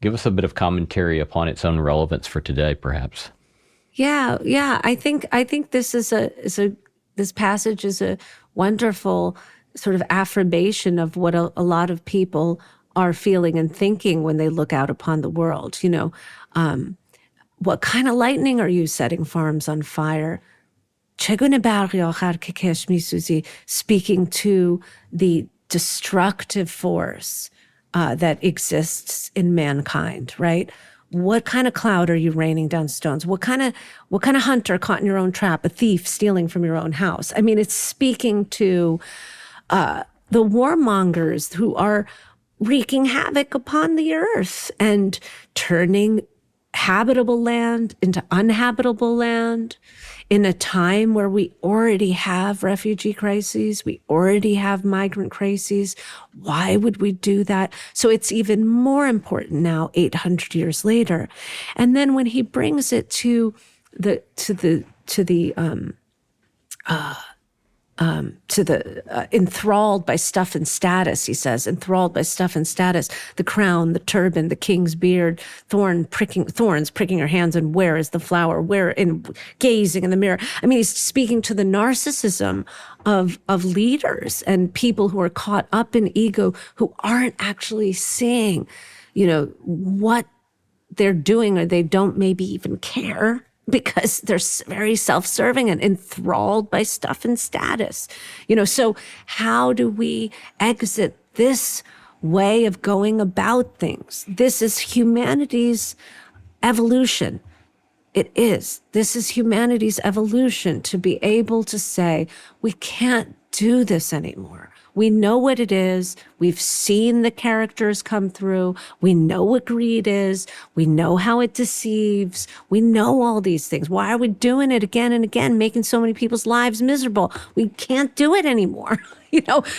give us a bit of commentary upon its own relevance for today, perhaps. Yeah. I think this this passage is a wonderful sort of affirmation of what a lot of people are feeling and thinking when they look out upon the world. What kind of lightning are you setting farms on fire? Speaking to the destructive force that exists in mankind, right? What kind of cloud are you raining down stones? What kind of hunter caught in your own trap? A thief stealing from your own house? I mean, it's speaking to the warmongers who are wreaking havoc upon the earth and turning habitable land into uninhabitable land in a time where we already have refugee crises, we already have migrant crises. Why would we do that? So it's even more important now, 800 years later. And then when he brings it to the enthralled by stuff and status, he says, enthralled by stuff and status, the crown, the turban, the king's beard, thorns pricking your hands, and where is the flower, where in gazing in the mirror. I mean, he's speaking to the narcissism of leaders and people who are caught up in ego, who aren't actually seeing, what they're doing, or they don't maybe even care, because they're very self-serving and enthralled by stuff and status. So how do we exit this way of going about things? This is humanity's evolution. It is. This is humanity's evolution, to be able to say, we can't do this anymore. We know what it is. We've seen the characters come through. We know what greed is. We know how it deceives. We know all these things. Why are we doing it again and again, making so many people's lives miserable? We can't do it anymore,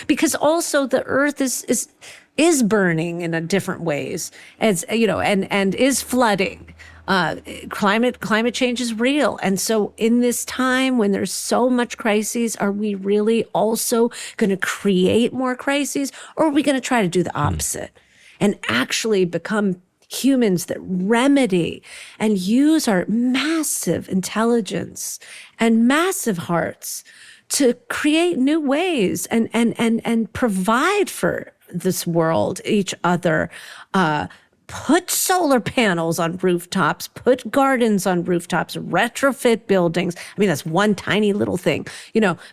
because also the earth is burning in a different ways, as and is flooding. Climate change is real. And so in this time when there's so much crises, are we really also going to create more crises, or are we going to try to do the opposite and actually become humans that remedy and use our massive intelligence and massive hearts to create new ways and provide for this world, each other, put solar panels on rooftops, put gardens on rooftops, retrofit buildings. I mean, that's one tiny little thing,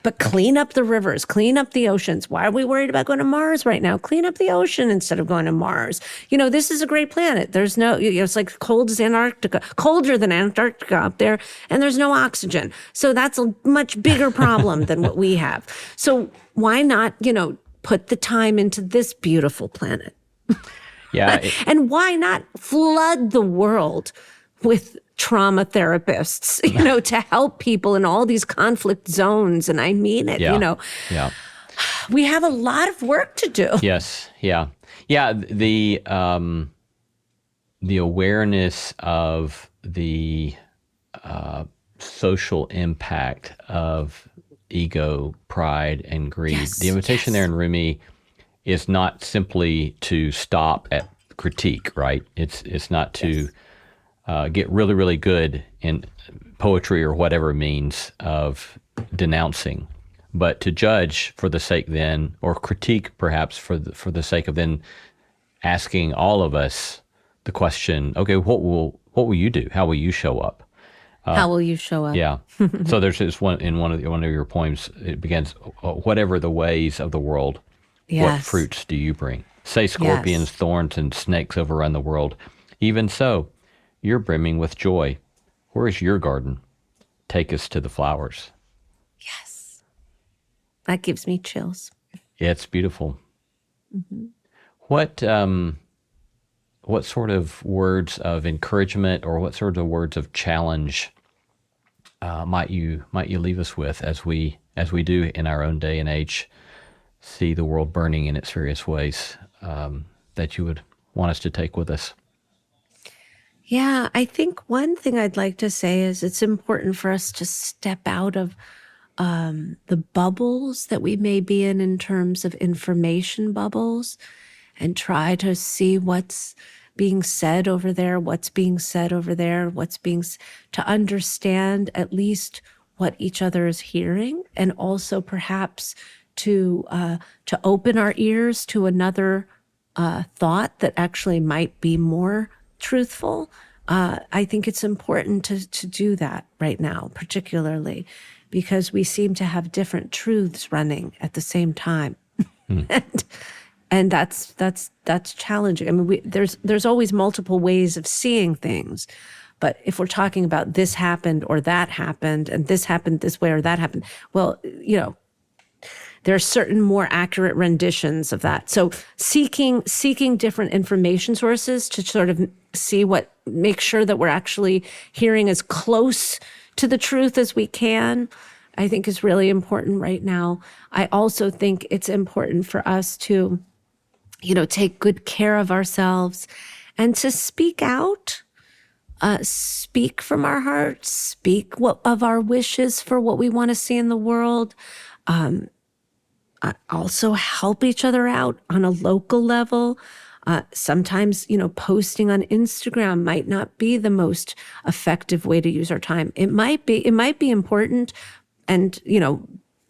but clean up the rivers, clean up the oceans. Why are we worried about going to Mars right now? Clean up the ocean instead of going to Mars. This is a great planet. There's no, it's like cold as Antarctica, colder than Antarctica up there, and there's no oxygen. So that's a much bigger problem than what we have. So why not, put the time into this beautiful planet? Yeah. And why not flood the world with trauma therapists, to help people in all these conflict zones? And I mean it, Yeah. We have a lot of work to do. Yes. Yeah. Yeah. The awareness of the social impact of ego, pride, and greed. Yes, the invitation there in Rumi is not simply to stop at critique, right? It's not to get really, really good in poetry or whatever means of denouncing, but to judge for the sake then, or critique perhaps for the sake of then asking all of us the question, okay, what will you do? How will you show up? How will you show up? Yeah. So there's this one in one of your poems. It begins, whatever the ways of the world, yes. What fruits do you bring? Say scorpions, thorns, and snakes overrun the world. Even so, you're brimming with joy. Where is your garden? Take us to the flowers. Yes. That gives me chills. Yeah, it's beautiful. Mm-hmm. What sort of words of encouragement or what sort of words of challenge might you leave us with as we do in our own day and age see the world burning in its various ways, that you would want us to take with us? Yeah, I think one thing I'd like to say is it's important for us to step out of the bubbles that we may be in terms of information bubbles, and try to see what's being said over there, to understand at least what each other is hearing, and also perhaps to open our ears to another thought that actually might be more truthful. I think it's important to do that right now, particularly because we seem to have different truths running at the same time. And that's challenging. I mean, there's always multiple ways of seeing things, but if we're talking about this happened or that happened, and this happened this way or that happened, well, there are certain more accurate renditions of that. So seeking different information sources to sort of make sure that we're actually hearing as close to the truth as we can, I think is really important right now. I also think it's important for us to take good care of ourselves and to speak out, speak from our hearts, speak of our wishes for what we want to see in the world. Also help each other out on a local level. Sometimes, posting on Instagram might not be the most effective way to use our time. It might be important, and,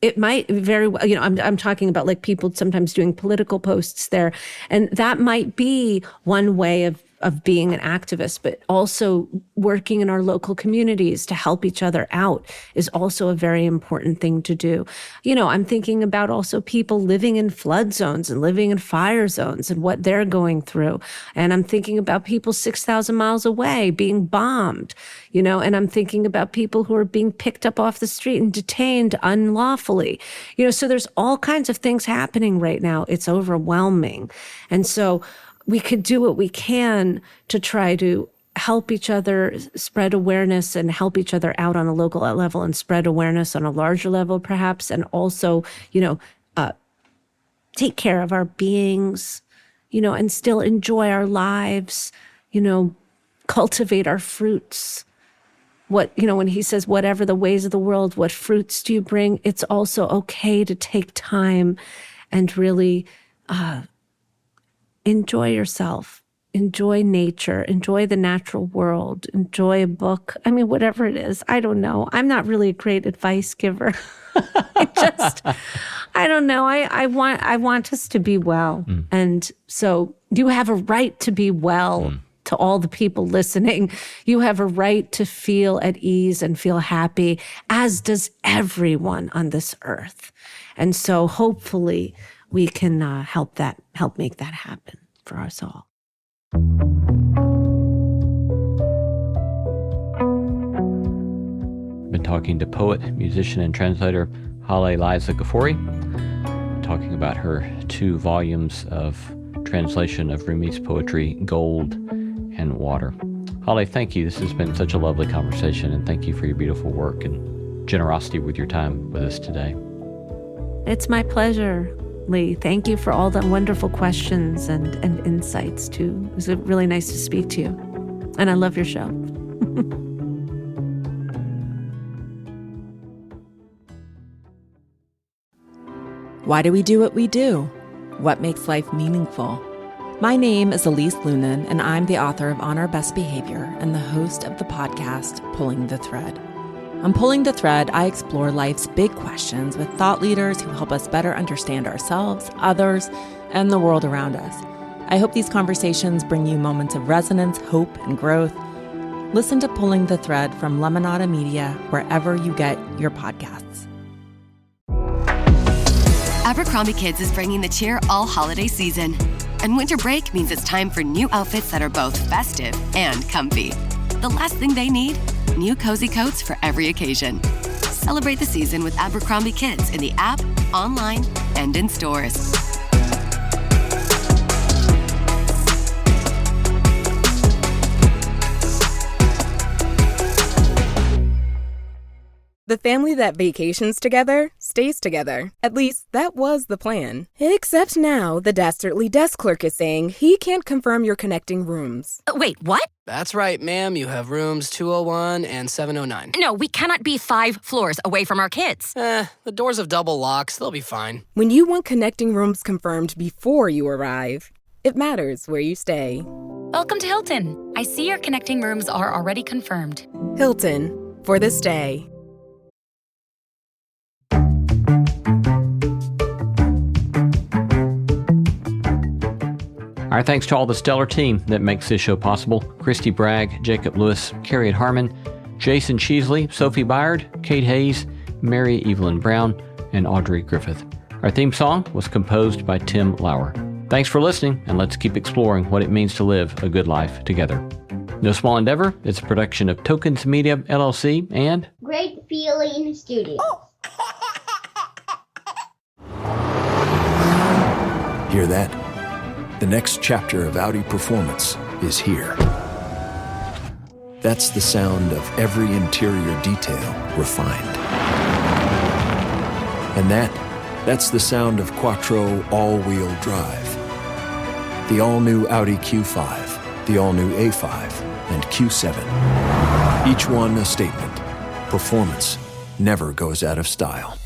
it might very well, I'm talking about like people sometimes doing political posts there, and that might be one way of being an activist, but also working in our local communities to help each other out is also a very important thing to do. I'm thinking about also people living in flood zones and living in fire zones and what they're going through. And I'm thinking about people 6,000 miles away being bombed, and I'm thinking about people who are being picked up off the street and detained unlawfully. So there's all kinds of things happening right now. It's overwhelming. And so we could do what we can to try to help each other spread awareness and help each other out on a local level and spread awareness on a larger level, perhaps, and also, take care of our beings, and still enjoy our lives, cultivate our fruits. When he says, whatever the ways of the world, what fruits do you bring? It's also okay to take time and really, enjoy yourself, enjoy nature, enjoy the natural world, enjoy a book. I mean, whatever it is, I don't know. I'm not really a great advice giver. I don't know. I want us to be well. And so you have a right to be well. To all the people listening, you have a right to feel at ease and feel happy, as does everyone on this earth. And so hopefully we can help make that happen for us all. Been talking to poet, musician, and translator Haleh Liza Gafori, talking about her 2 volumes of translation of Rumi's poetry, Gold and Water. Haleh, thank you. This has been such a lovely conversation, and thank you for your beautiful work and generosity with your time with us today. It's my pleasure, Lee. Thank you for all the wonderful questions and insights, too. It was really nice to speak to you. And I love your show. Why do we do what we do? What makes life meaningful? My name is Elise Lunan, and I'm the author of On Our Best Behavior and the host of the podcast, Pulling the Thread. On Pulling the Thread, I explore life's big questions with thought leaders who help us better understand ourselves, others, and the world around us. I hope these conversations bring you moments of resonance, hope, and growth. Listen to Pulling the Thread from Lemonada Media wherever you get your podcasts. Abercrombie Kids is bringing the cheer all holiday season. And winter break means it's time for new outfits that are both festive and comfy. The last thing they need? New cozy coats for every occasion. Celebrate the season with Abercrombie Kids in the app, online, and in stores. The family that vacations together stays together. At least, that was the plan. Except now, the dastardly desk clerk is saying he can't confirm your connecting rooms. Wait, what? That's right, ma'am. You have rooms 201 and 709. No, we cannot be 5 floors away from our kids. The doors have double locks. They'll be fine. When you want connecting rooms confirmed before you arrive, it matters where you stay. Welcome to Hilton. I see your connecting rooms are already confirmed. Hilton, for the stay. Our thanks to all the stellar team that makes this show possible. Christy Bragg, Jacob Lewis, Carrie Harmon, Jason Cheesley, Sophie Byard, Kate Hayes, Mary Evelyn Brown, and Audrey Griffith. Our theme song was composed by Tim Lauer. Thanks for listening, and let's keep exploring what it means to live a good life together. No Small Endeavor is a production of Tokens Media, LLC, and Great Feeling Studios. Hear that? The next chapter of Audi Performance is here. That's the sound of every interior detail refined. And that's the sound of Quattro all-wheel drive. The all-new Audi Q5, the all-new A5, and Q7. Each one a statement. Performance never goes out of style.